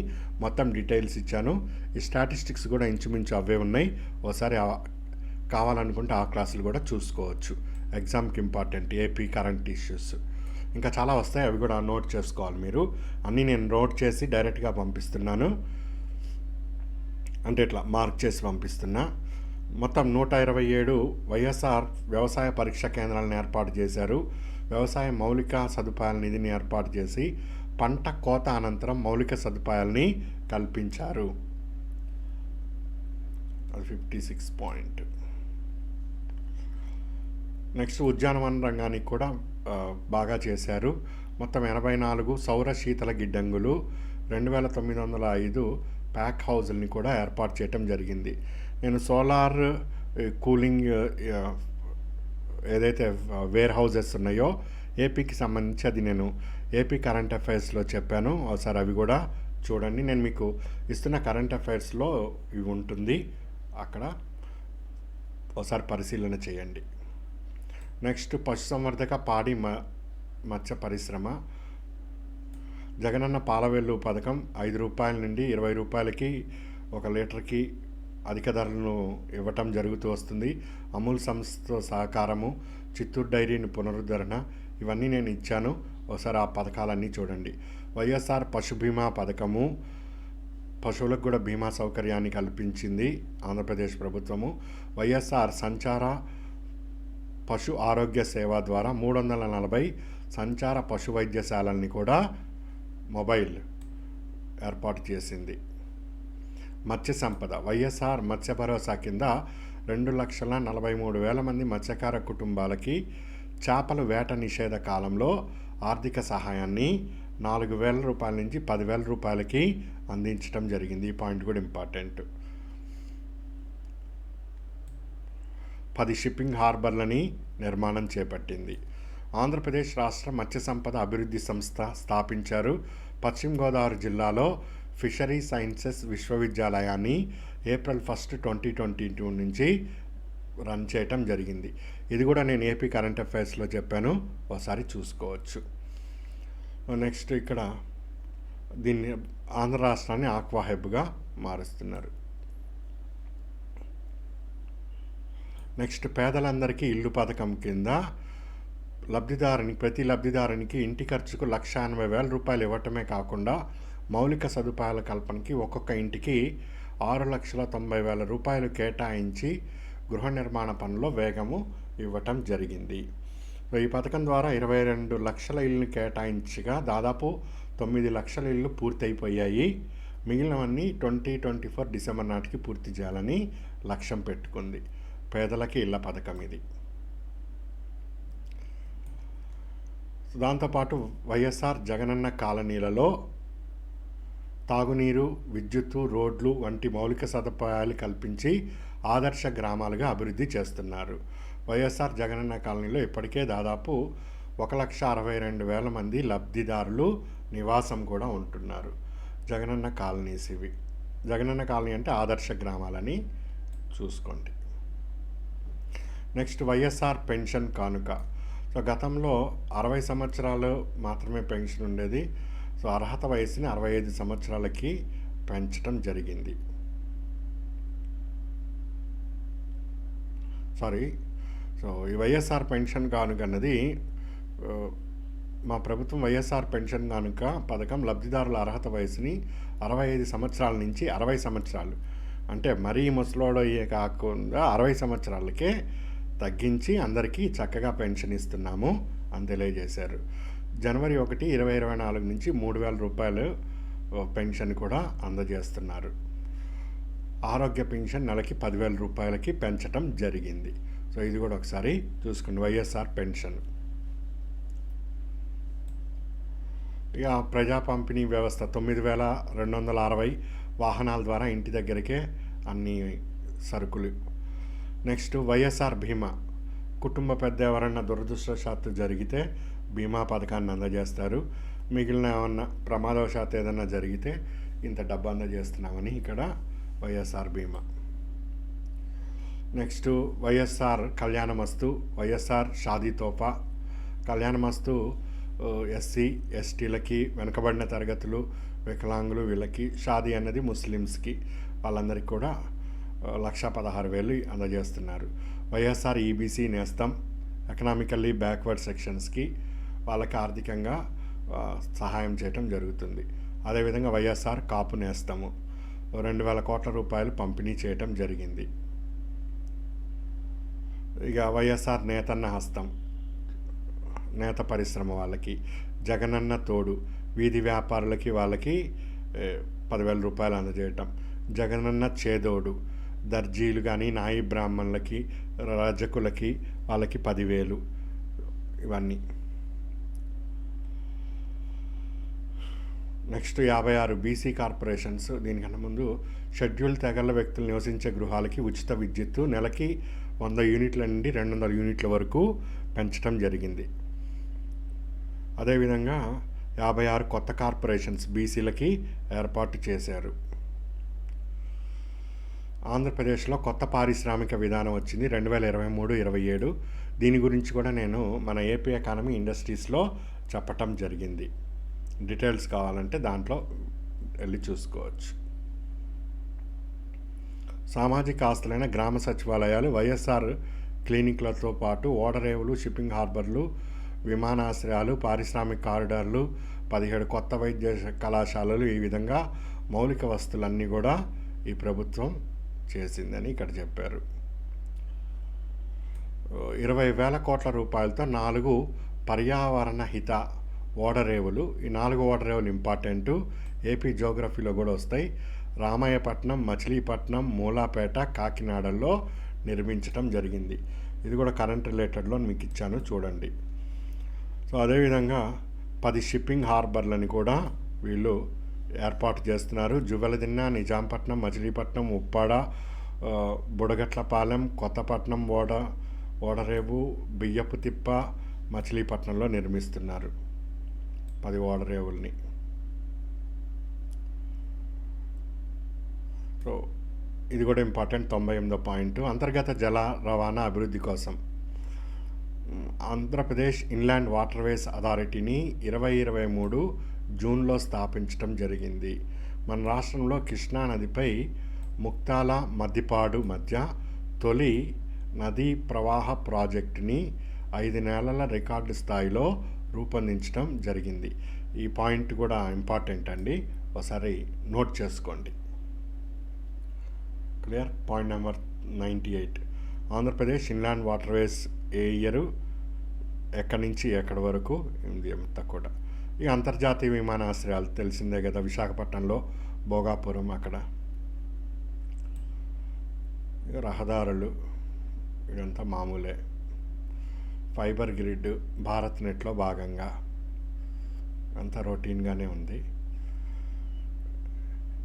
మొత్తం డీటెయిల్స్ ఇచ్చాను. ఈ స్టాటిస్టిక్స్ కూడా ఇంచుమించు అవే ఉన్నాయి. ఒకసారి కావాలనుకుంటే ఆ క్లాసులు కూడా చూసుకోవచ్చు. ఎగ్జామ్కి ఇంపార్టెంట్ ఏపీ కరెంట్ ఇష్యూస్ ఇంకా చాలా వస్తాయి, అవి కూడా నోట్ చేసుకోవాలి మీరు. అన్నీ నేను నోట్ చేసి డైరెక్ట్గా పంపిస్తున్నాను, అంటే ఇట్లా మార్క్ చేసి పంపిస్తున్నా. మొత్తం 127 వైఎస్ఆర్ వ్యవసాయ పరీక్షా కేంద్రాలను ఏర్పాటు చేశారు. వ్యవసాయ మౌలిక సదుపాయాల నిధిని ఏర్పాటు చేసి పంట కోత అనంతరం మౌలిక సదుపాయాలని కల్పించారు. అది 56 పాయింట్. నెక్స్ట్ ఉద్యానవన రంగానికి కూడా బాగా చేశారు. మొత్తం 84 సౌర శీతల గిడ్డంగులు, 2,905 ప్యాక్ హౌజుల్ని కూడా ఏర్పాటు చేయటం జరిగింది. నేను సోలార్ కూలింగ్ ఏదైతే వేర్ హౌజెస్ ఉన్నాయో ఏపీకి సంబంధించి అది నేను ఏపీ కరెంట్ అఫైర్స్లో చెప్పాను. ఒకసారి అవి కూడా చూడండి. నేను మీకు ఇస్తున్న కరెంట్ అఫైర్స్లో ఇవి ఉంటుంది, అక్కడ ఒకసారి పరిశీలన చేయండి. నెక్స్ట్ పశుసంవర్ధక పాడి మత్స్య పరిశ్రమ. జగనన్న పాలవెల్లు పథకం 5 రూపాయల నుండి 20 రూపాయలకి 1 లీటర్కి అధిక ధరలను ఇవ్వటం జరుగుతూ వస్తుంది. అమూల్ సంస్థతో సహకారము, చిత్తూరు డైరీని పునరుద్ధరణ, ఇవన్నీ నేను ఇచ్చాను. ఒకసారి ఆ పథకాలన్నీ చూడండి. వైఎస్ఆర్ పశు బీమా పథకము, పశువులకు కూడా బీమా సౌకర్యాన్ని కల్పించింది ఆంధ్రప్రదేశ్ ప్రభుత్వము. వైఎస్ఆర్ సంచార పశు ఆరోగ్య సేవ ద్వారా 340 సంచార పశు వైద్యశాలల్ని కూడా మొబైల్ ఏర్పాటు చేసింది. మత్స్య సంపద. వైఎస్ఆర్ మత్స్య భరోసా కింద 2,43,000 మంది మత్స్యకార కుటుంబాలకి చేపల వేట నిషేధ కాలంలో ఆర్థిక సహాయాన్ని 4,000 రూపాయల నుంచి 10,000 రూపాయలకి అందించడం జరిగింది. ఈ పాయింట్ కూడా ఇంపార్టెంట్. 10 షిప్పింగ్ హార్బర్లని నిర్మాణం చేపట్టింది. ఆంధ్రప్రదేశ్ రాష్ట్ర మత్స్య సంపద అభివృద్ధి సంస్థ స్థాపించారు. పశ్చిమ గోదావరి జిల్లాలో ఫిషరీ సైన్సెస్ విశ్వవిద్యాలయాన్ని ఏప్రిల్ 1, 2022 నుంచి రన్ చేయటం జరిగింది. ఇది కూడా నేను ఏపీ కరెంట్ అఫైర్స్లో చెప్పాను, ఒకసారి చూసుకోవచ్చు. నెక్స్ట్ ఇక్కడ దీన్ని ఆంధ్ర రాష్ట్రాన్ని ఆక్వా హబ్గా మారుస్తున్నారు. నెక్స్ట్ పేదలందరికీ ఇల్లు పథకం కింద ప్రతి లబ్ధిదారునికి ఇంటి ఖర్చుకు 1,80,000 రూపాయలు ఇవ్వటమే కాకుండా మౌలిక సదుపాయాల కల్పనకి ఒక్కొక్క ఇంటికి 6,90,000 రూపాయలు కేటాయించి గృహ నిర్మాణ పనుల్లో వేగము ఇవ్వటం జరిగింది. ఈ పథకం ద్వారా 22 లక్షల ఇల్లుని కేటాయించగా దాదాపు 9 లక్షల ఇళ్ళు పూర్తయిపోయాయి. మిగిలినవన్నీ 2024 డిసెంబర్ నాటికి పూర్తి చేయాలని లక్ష్యం పెట్టుకుంది. పేదలకి ఇళ్ల పథకం ఇది. దాంతోపాటు వైఎస్ఆర్ జగనన్న కాలనీలలో తాగునీరు, విద్యుత్తు, రోడ్లు వంటి మౌలిక సదుపాయాలు కల్పించి ఆదర్శ గ్రామాలుగా అభివృద్ధి చేస్తున్నారు. వైఎస్ఆర్ జగనన్న కాలనీలో ఇప్పటికే దాదాపు 1,62,000 మంది లబ్ధిదారులు నివాసం కూడా ఉంటున్నారు. జగనన్న కాలనీస్ ఇవి. జగనన్న కాలనీ అంటే ఆదర్శ గ్రామాలని చూసుకోండి. నెక్స్ట్ వైఎస్ఆర్ పెన్షన్ కానుక. సో గతంలో 60 సంవత్సరాలు మాత్రమే పెన్షన్ ఉండేది. సో అర్హత వయసుని 65 సంవత్సరాలకి పెంచడం జరిగింది. సో ఈ వైఎస్ఆర్ పెన్షన్ కానుక అన్నది మా ప్రభుత్వం వైఎస్ఆర్ పెన్షన్ కానుక పథకం లబ్ధిదారుల అర్హత వయసుని 65 సంవత్సరాల నుంచి 60 సంవత్సరాలు, అంటే మరీ ముసలోడయ్యే కాకుండా 60 సంవత్సరాలకే తగ్గించి అందరికీ చక్కగా పెన్షన్ ఇస్తున్నాము అని తెలియజేశారు. జనవరి 1, 2024 నుంచి 3,000 రూపాయలు పెన్షన్ కూడా అందజేస్తున్నారు. ఆరోగ్య పెన్షన్ నెలకి 10,000 రూపాయలకి పెంచడం జరిగింది. సో ఇది కూడా ఒకసారి చూసుకోండి. వైఎస్ఆర్ పెన్షన్. ఇక ప్రజా పంపిణీ వ్యవస్థ 9,260 వాహనాల ద్వారా ఇంటి దగ్గరికే అన్ని సరుకులు. నెక్స్ట్ వైఎస్ఆర్ బీమా. కుటుంబ పెద్ద ఎవరన్నా దురదృష్టవశాత్తు జరిగితే బీమా పథకాన్ని అందజేస్తారు. మిగిలిన ఏమన్నా ప్రమాదవశాత్తు ఏదన్నా జరిగితే ఇంత డబ్బు అందజేస్తున్నామని ఇక్కడ వైఎస్ఆర్ బీమా. నెక్స్ట్ వైఎస్ఆర్ కళ్యాణమస్తు, వైఎస్ఆర్ షాదీ తోఫా. కళ్యాణమస్తు ఎస్సీ ఎస్టీలకి, వెనుకబడిన తరగతులు, వికలాంగులు, వీళ్ళకి. షాదీ అన్నది ముస్లిమ్స్కి, వాళ్ళందరికీ కూడా 1,16,000 అందజేస్తున్నారు. వైఎస్ఆర్ ఈబీసీ నేస్తం, ఎకనామికల్లీ బ్యాక్వర్డ్ సెక్షన్స్కి వాళ్ళకి ఆర్థికంగా సహాయం చేయటం జరుగుతుంది. అదేవిధంగా వైఎస్ఆర్ కాపు నేస్తము 2,000 కోట్ల రూపాయలు పంపిణీ చేయటం జరిగింది. ఇక వైఎస్ఆర్ నేతన్న హస్తం, నేత పరిశ్రమ వాళ్ళకి. జగనన్న తోడు, వీధి వ్యాపారులకి వాళ్ళకి 10,000 రూపాయలు అందజేయటం. జగనన్న చేదోడు, దర్జీలు కానీ నాయి బ్రాహ్మణులకి, రజకులకి వాళ్ళకి 10,000. ఇవన్నీ. Next 56 BC corporations. దీనికన్నా ముందు షెడ్యూల్ తెగల వ్యక్తులు నివసించే గృహాలకి ఉచిత విద్యుత్తు నెలకి 100 యూనిట్ల నుండి 200 యూనిట్ల వరకు పెంచడం జరిగింది. అదేవిధంగా 56 కొత్త కార్పొరేషన్స్ బీసీలకి ఏర్పాటు చేశారు. ఆంధ్రప్రదేశ్లో కొత్త పారిశ్రామిక విధానం వచ్చింది 2023-27. దీని గురించి కూడా నేను మన ఏపీ ఎకానమీ ఇండస్ట్రీస్లో చెప్పటం జరిగింది. డీటెయిల్స్ కావాలంటే దాంట్లో వెళ్ళి చూసుకోవచ్చు. సామాజిక ఆస్తులైన గ్రామ సచివాలయాలు, వైఎస్ఆర్ క్లినిక్లతో పాటు ఓడరేవులు, షిప్పింగ్ హార్బర్లు, విమానాశ్రయాలు, పారిశ్రామిక కారిడార్లు, 17 కొత్త వైద్య కళాశాలలు, ఈ విధంగా మౌలిక వస్తువులన్నీ కూడా ఈ ప్రభుత్వం చేసిందని ఇక్కడ చెప్పారు. 20,000 కోట్ల రూపాయలతో 4 పర్యావరణ హిత ఓడరేవులు. ఈ 4 ఓడరేవులు ఇంపార్టెంటు, ఏపీ జోగ్రఫీలో కూడా వస్తాయి. రామాయపట్నం, మచిలీపట్నం, మూలాపేట, కాకినాడల్లో నిర్మించడం జరిగింది. ఇది కూడా కరెంట్ రిలేటెడ్లో మీకు ఇచ్చాను, చూడండి. సో అదేవిధంగా 10 షిప్పింగ్ హార్బర్లని కూడా వీళ్ళు ఏర్పాటు చేస్తున్నారు. జువెలదిన్న, నిజాంపట్నం, మచిలీపట్నం, ఉప్పాడ, బుడగట్లపాలెం, కొత్తపట్నం ఓడరేవు, బియ్యపు తిప్ప, మచిలీపట్నంలో నిర్మిస్తున్నారు 10 ఓడరేవుల్ని. సో ఇది కూడా ఇంపార్టెంట్. 98వ పాయింట్, అంతర్గత జల రవాణా అభివృద్ధి కోసం ఆంధ్రప్రదేశ్ ఇన్లాండ్ వాటర్వేస్ అథారిటీని 2023 జూన్లో స్థాపించడం జరిగింది. మన రాష్ట్రంలో కృష్ణా నదిపై ముక్తాల, మద్దిపాడు మధ్య తొలి నదీ ప్రవాహ ప్రాజెక్టుని 5 నెలల రికార్డు స్థాయిలో రూపొందించడం జరిగింది. ఈ పాయింట్ కూడా ఇంపార్టెంట్ అండి, ఒకసారి నోట్ చేసుకోండి. Clear. Point number 98, Andhra Pradesh inland waterways a year, ఎక్కడి నుంచి ఎక్కడి వరకు, అంతా కూడా. ఈ అంతర్జాతీయ విమానాశ్రయాలు తెలిసిందే కదా, విశాఖపట్నంలో, భోగాపురం అక్కడ. రహదారులు ఇదంతా మామూలే. ఫైబర్ గ్రిడ్ భారత్ నెట్లో భాగంగా అంతా రొటీన్గానే ఉంది.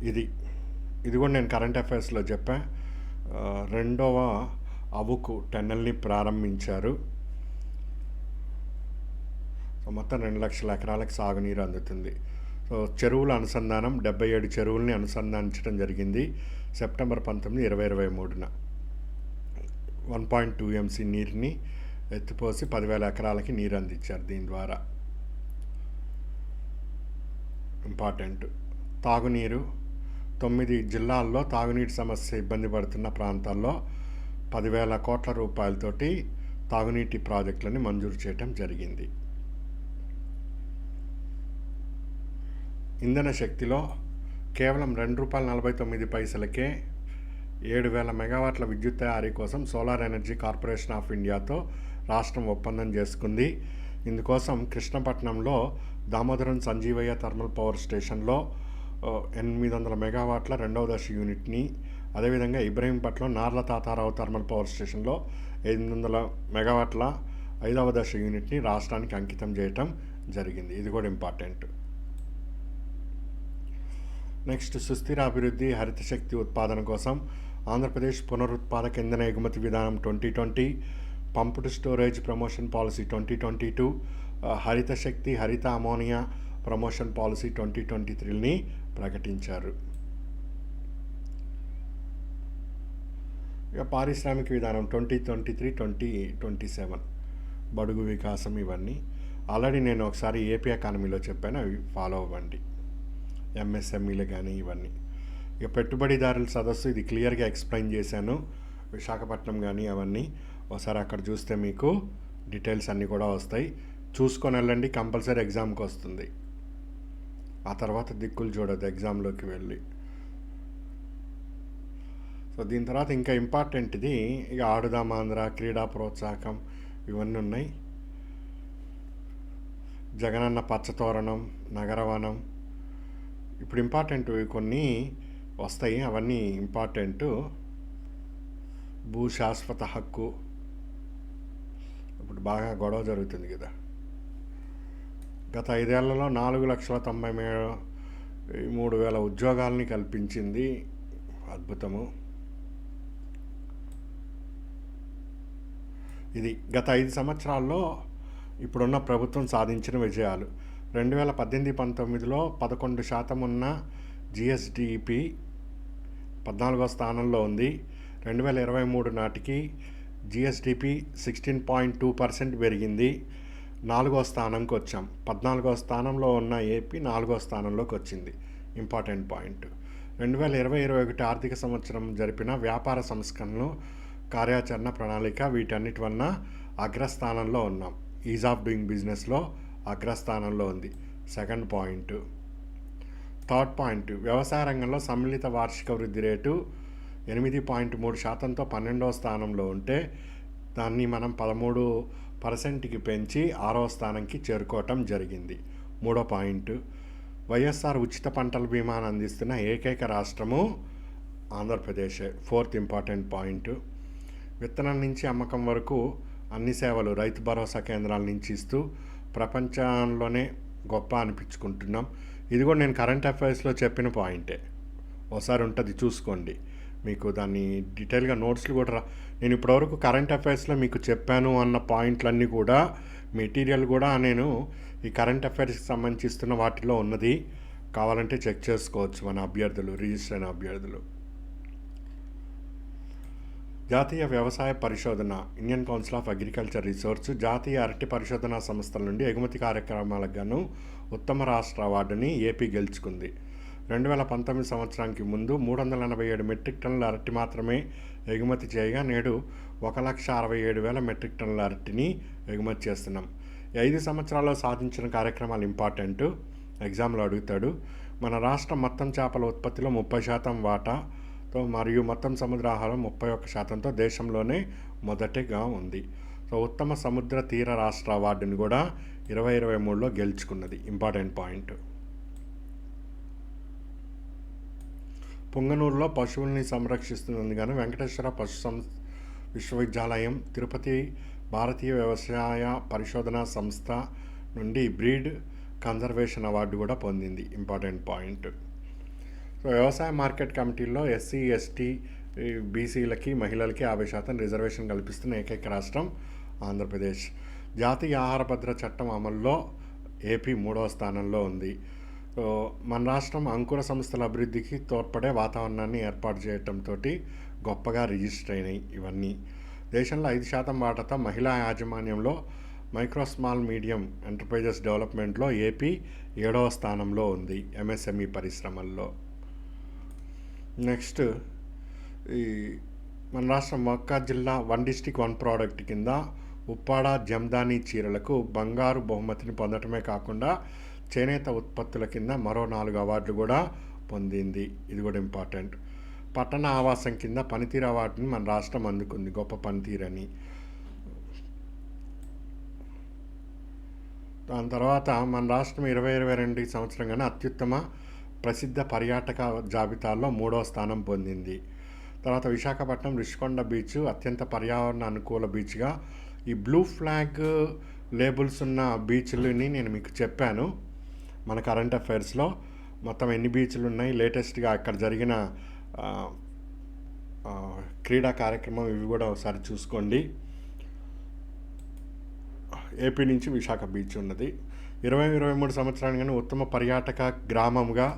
ఇది కూడా నేను కరెంట్ అఫైర్స్లో చెప్పా. 2వ అవుకు టన్నెల్ని ప్రారంభించారు. సో మొత్తం 2 లక్షల ఎకరాలకు సాగునీరు అందుతుంది. సో చెరువుల అనుసంధానం 77 చెరువుల్ని అనుసంధానించడం జరిగింది. సెప్టెంబర్ 19, 2023 1.2 MC నీరుని ఎత్తిపోసి 10,000 ఎకరాలకి నీరు అందించారు. దీని ద్వారా ఇంపార్టెంట్. తాగునీరు 9 జిల్లాల్లో తాగునీటి సమస్య ఇబ్బంది పడుతున్న ప్రాంతాల్లో 10,000 కోట్ల రూపాయలతోటి తాగునీటి ప్రాజెక్టులని మంజూరు చేయడం జరిగింది. ఇంధన శక్తిలో కేవలం ₹2.49కే 7,000 మెగావాట్ల విద్యుత్ తయారీ కోసం సోలార్ ఎనర్జీ కార్పొరేషన్ ఆఫ్ ఇండియాతో రాష్ట్రం ఒప్పందం చేసుకుంది. ఇందుకోసం కృష్ణపట్నంలో దామోదరం సంజీవయ్య థర్మల్ పవర్ స్టేషన్లో 800 మెగావాట్ల రెండవ దశ యూనిట్ని, అదేవిధంగా ఇబ్రహీంపట్నం నార్ల తాతారావు థర్మల్ పవర్ స్టేషన్లో 500 మెగావాట్ల 5వ దశ యూనిట్ని రాష్ట్రానికి అంకితం చేయటం జరిగింది. ఇది కూడా ఇంపార్టెంట్. నెక్స్ట్, సుస్థిర అభివృద్ధి హరిత శక్తి ఉత్పాదన కోసం ఆంధ్రప్రదేశ్ పునరుత్పాదక ఇంధన ఎగుమతి విధానం 2020, పంప్డ్ స్టోరేజ్ ప్రమోషన్ పాలసీ 2022, హరిత శక్తి హరిత అమోనియా ప్రమోషన్ పాలసీ 2023ని ప్రకటించారు. ఇక పారిశ్రామిక విధానం 2023-2027, బడుగు వికాసం, ఇవన్నీ ఆల్రెడీ నేను ఒకసారి ఏపీ ఎకానమీలో చెప్పాను, అవి ఫాలో అవ్వండి. ఎంఎస్ఎంఈలు కానీ ఇవన్నీ. ఇక పెట్టుబడిదారుల సదస్సు, ఇది క్లియర్గా ఎక్స్ప్లెయిన్ చేశాను. విశాఖపట్నం కానీ అవన్నీ ఒకసారి అక్కడ చూస్తే మీకు డీటెయిల్స్ అన్నీ కూడా వస్తాయి. చూసుకొని వెళ్ళండి, కంపల్సరీ ఎగ్జామ్కి వస్తుంది. ఆ తర్వాత దిక్కులు చూడదు ఎగ్జామ్లోకి వెళ్ళి. సో దీని తర్వాత ఇంకా ఇంపార్టెంట్ ఇది, ఇక ఆడుదాం ఆంధ్ర, క్రీడా ప్రోత్సాహకం, ఇవన్నీ ఉన్నాయి. జగనన్న పచ్చతోరణం, నగరవనం, ఇప్పుడు ఇంపార్టెంట్ కొన్ని వస్తాయి, అవన్నీ ఇంపార్టెంట్. భూ శాశ్వత హక్కు, ఇప్పుడు బాగా గొడవ జరుగుతుంది కదా. గత 5 ఏళ్లలో 4,93,000 ఉద్యోగాల్ని కల్పించింది, అద్భుతము. ఇది గత 5 సంవత్సరాల్లో ఇప్పుడున్న ప్రభుత్వం సాధించిన విజయాలు. 2018-19లో 11% ఉన్న జిఎస్డిపి 14వ స్థానంలో ఉంది. 2023 నాటికి జిఎస్డిపి 16.2% పెరిగింది, 4వ స్థానంకి వచ్చాం. 14వ స్థానంలో ఉన్న ఏపీ 4వ స్థానంలోకి వచ్చింది. Important point. 2020-21 ఆర్థిక సంవత్సరం జరిపిన వ్యాపార సంస్కరణలు, కార్యాచరణ ప్రణాళిక, వీటన్నిటి వలన అగ్రస్థానంలో ఉన్నాం. ఈజ్ ఆఫ్ డూయింగ్ బిజినెస్లో అగ్రస్థానంలో ఉంది. Second point. థర్డ్ పాయింట్, వ్యవసాయ రంగంలో సమ్మిళిత వార్షిక వృద్ధి రేటు 8.3%తో 12వ స్థానంలో ఉంటే దాన్ని మనం 13%కి పెంచి 6వ స్థానంకి చేరుకోవటం జరిగింది. మూడో పాయింట్, వైఎస్ఆర్ ఉచిత పంటల బీమాను అందిస్తున్న ఏకైక రాష్ట్రము ఆంధ్రప్రదేశే. ఫోర్త్ ఇంపార్టెంట్ పాయింట్, విత్తనం నుంచి అమ్మకం వరకు అన్ని సేవలు రైతు భరోసా కేంద్రాల నుంచి ఇస్తూ ప్రపంచంలోనే గొప్ప అనిపించుకుంటున్నాం. ఇది కూడా నేను కరెంట్ అఫైర్స్లో చెప్పిన పాయింటే, ఒకసారి ఉంటుంది చూసుకోండి. మీకు దాన్ని డీటెయిల్గా నోట్స్లు కూడా నేను ఇప్పటివరకు కరెంట్ అఫైర్స్లో మీకు చెప్పాను అన్న పాయింట్లన్నీ కూడా మెటీరియల్ కూడా నేను ఈ కరెంట్ అఫైర్స్కి సంబంధిస్తున్న వాటిలో ఉన్నది, కావాలంటే చెక్ చేసుకోవచ్చు మన అభ్యర్థులు, రిజిస్టర్ అయిన అభ్యర్థులు. జాతీయ వ్యవసాయ పరిశోధన, Indian council of agriculture research, జాతీయ అరటి పరిశోధనా సంస్థల నుండి ఎగుమతి కార్యక్రమాలకు గాను ఉత్తమ రాష్ట్ర అవార్డుని ఏపీ గెలుచుకుంది. 2019 సంవత్సరానికి ముందు 387 మెట్రిక్ టన్నుల అరటి మాత్రమే ఎగుమతి చేయగా నేడు 1,67,000 మెట్రిక్ టన్నుల అరటిని ఎగుమతి చేస్తున్నాం. 5 సంవత్సరాల్లో సాధించిన కార్యక్రమాలు ఇంపార్టెంట్, ఎగ్జామ్లో అడుగుతాడు. మన రాష్ట్రం మొత్తం చేపల ఉత్పత్తిలో 30% వాటాతో మరియు మొత్తం సముద్ర ఆహారం 31%తో దేశంలోనే మొదటిగా ఉంది. సో ఉత్తమ సముద్ర తీర రాష్ట్ర అవార్డుని కూడా 2023లో గెలుచుకున్నది. Important point. పుంగనూరులో పశువుల్ని సంరక్షిస్తున్నందుకు వెంకటేశ్వర పశు విశ్వవిద్యాలయం, తిరుపతి భారతీయ వ్యవసాయ పరిశోధనా సంస్థ నుండి బ్రీడ్ కన్జర్వేషన్ అవార్డు కూడా పొందింది. Important point. సో వ్యవసాయ మార్కెట్ కమిటీల్లో ఎస్సీ, ఎస్టీ, బీసీలకి, మహిళలకి 50% రిజర్వేషన్ కల్పిస్తున్న ఏకైక రాష్ట్రం ఆంధ్రప్రదేశ్. జాతీయ ఆహార భద్రత చట్టం అమల్లో ఏపీ 3వ స్థానంలో ఉంది. సో మన రాష్ట్రం అంకుర సంస్థల అభివృద్ధికి తోడ్పడే వాతావరణాన్ని ఏర్పాటు చేయడంతో గొప్పగా రిజిస్టర్ అయినాయి. ఇవన్నీ దేశంలో 5% వాటాతో మహిళా యాజమాన్యంలో మైక్రో స్మాల్ మీడియం ఎంటర్ప్రైజెస్ డెవలప్మెంట్లో ఏపీ 7వ స్థానంలో ఉంది ఎంఎస్ఎంఈ పరిశ్రమల్లో. నెక్స్ట్, ఈ మన రాష్ట్రం మొక్క జిల్లా 1 డిస్ట్రిక్ట్ 1 ప్రోడక్ట్ కింద ఉప్పాడ జమ్దాని చీరలకు బంగారు బహుమతిని పొందటమే కాకుండా చేనేత ఉత్పత్తుల కింద మరో 4 అవార్డులు కూడా పొందింది. ఇది కూడా ఇంపార్టెంట్. పట్టణ ఆవాసం కింద పనితీరు అవార్డుని మన రాష్ట్రం అందుకుంది, గొప్ప పనితీరని. దాని తర్వాత మన రాష్ట్రం 2022 సంవత్సరంగానే అత్యుత్తమ ప్రసిద్ధ పర్యాటక జాబితాలో 3వ స్థానం పొందింది. తర్వాత విశాఖపట్నం రిషికొండ బీచ్ అత్యంత పర్యావరణ అనుకూల బీచ్గా ఈ బ్లూ ఫ్లాగ్ లేబుల్స్ ఉన్న బీచ్లని నేను మీకు చెప్పాను మన కరెంట్ అఫైర్స్లో. మొత్తం ఎన్ని బీచ్లు ఉన్నాయి, లేటెస్ట్గా అక్కడ జరిగిన క్రీడా కార్యక్రమం ఇవి కూడా ఒకసారి చూసుకోండి. ఏపీ నుంచి విశాఖ బీచ్ ఉన్నది. 2023 సంవత్సరానికి ఉత్తమ పర్యాటక గ్రామంగా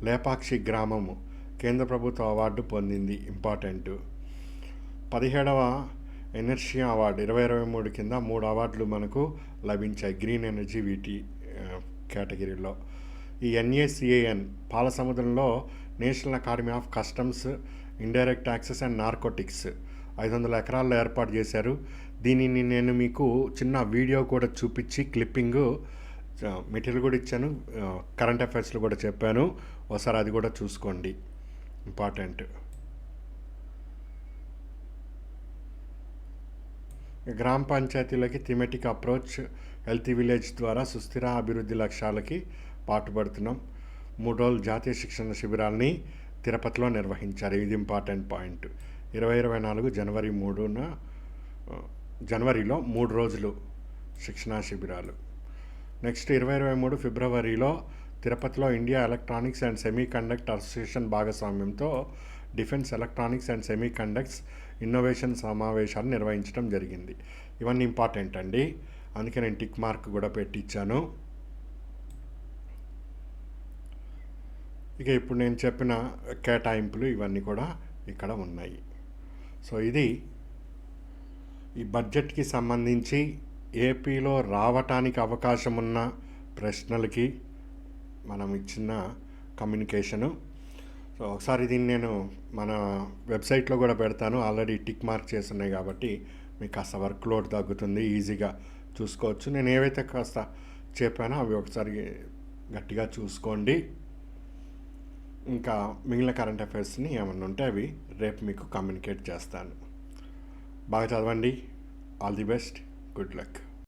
లేపాక్షి గ్రామము కేంద్ర ప్రభుత్వ అవార్డు పొందింది. ఇంపార్టెంట్. 17వ ఎనర్షియా అవార్డు 2023 కింద 3 అవార్డులు మనకు లభించాయి గ్రీన్ ఎనర్జీ వీటి కేటగిరీలో. ఈ NACAN పాల సముద్రంలో national academy of customs, indirect taxes and narcotics 500 ఎకరాల్లో ఏర్పాటు చేశారు. దీనిని నేను మీకు చిన్న వీడియో కూడా చూపించి క్లిప్పింగ్ మెటీరియల్ కూడా ఇచ్చాను, కరెంట్ అఫైర్స్లో కూడా చెప్పాను, ఒకసారి అది కూడా చూసుకోండి. ఇంపార్టెంట్. గ్రామ పంచాయతీలకి థీమెటిక్ అప్రోచ్ హెల్తీ విలేజ్ ద్వారా సుస్థిర అభివృద్ధి లక్ష్యాలకి పాటుపడుతున్నాం. 3 రోజుల జాతీయ శిక్షణ శిబిరాలని తిరుపతిలో నిర్వహించారు. ఇది ఇంపార్టెంట్ పాయింట్. 2024 జనవరిలో 3 రోజులు శిక్షణా శిబిరాలు. నెక్స్ట్ 2023 ఫిబ్రవరిలో తిరుపతిలో India electronics and semiconductor association భాగస్వామ్యంతో defence electronics and semiconductors innovation సమావేశాలు నిర్వహించడం జరిగింది. ఇవన్నీ ఇంపార్టెంట్ అండి, అందుకే నేను టిక్ మార్క్ కూడా పెట్టించాను. ఇక ఇప్పుడు నేను చెప్పిన కేటాయింపులు ఇవన్నీ కూడా ఇక్కడ ఉన్నాయి. సో ఇది ఈ బడ్జెట్కి సంబంధించి ఏపీలో రావటానికి అవకాశం ఉన్న ప్రశ్నలకి మనం ఇచ్చిన కమ్యూనికేషను. సో ఒకసారి దీన్ని నేను మన వెబ్సైట్లో కూడా పెడతాను, ఆల్రెడీ టిక్ మార్క్ చేస్తున్నాయి కాబట్టి మీకు కాస్త వర్క్ లోడ్ తగ్గుతుంది, ఈజీగా చూసుకోవచ్చు. నేను ఏవైతే కాస్త చెప్పానో అవి ఒకసారి గట్టిగా చూసుకోండి. ఇంకా మిగిలిన కరెంట్ అఫైర్స్ని ఏమన్నా ఉంటే అవి రేపు మీకు కమ్యూనికేట్ చేస్తాను. బాగా చదవండి. All the best. Good luck.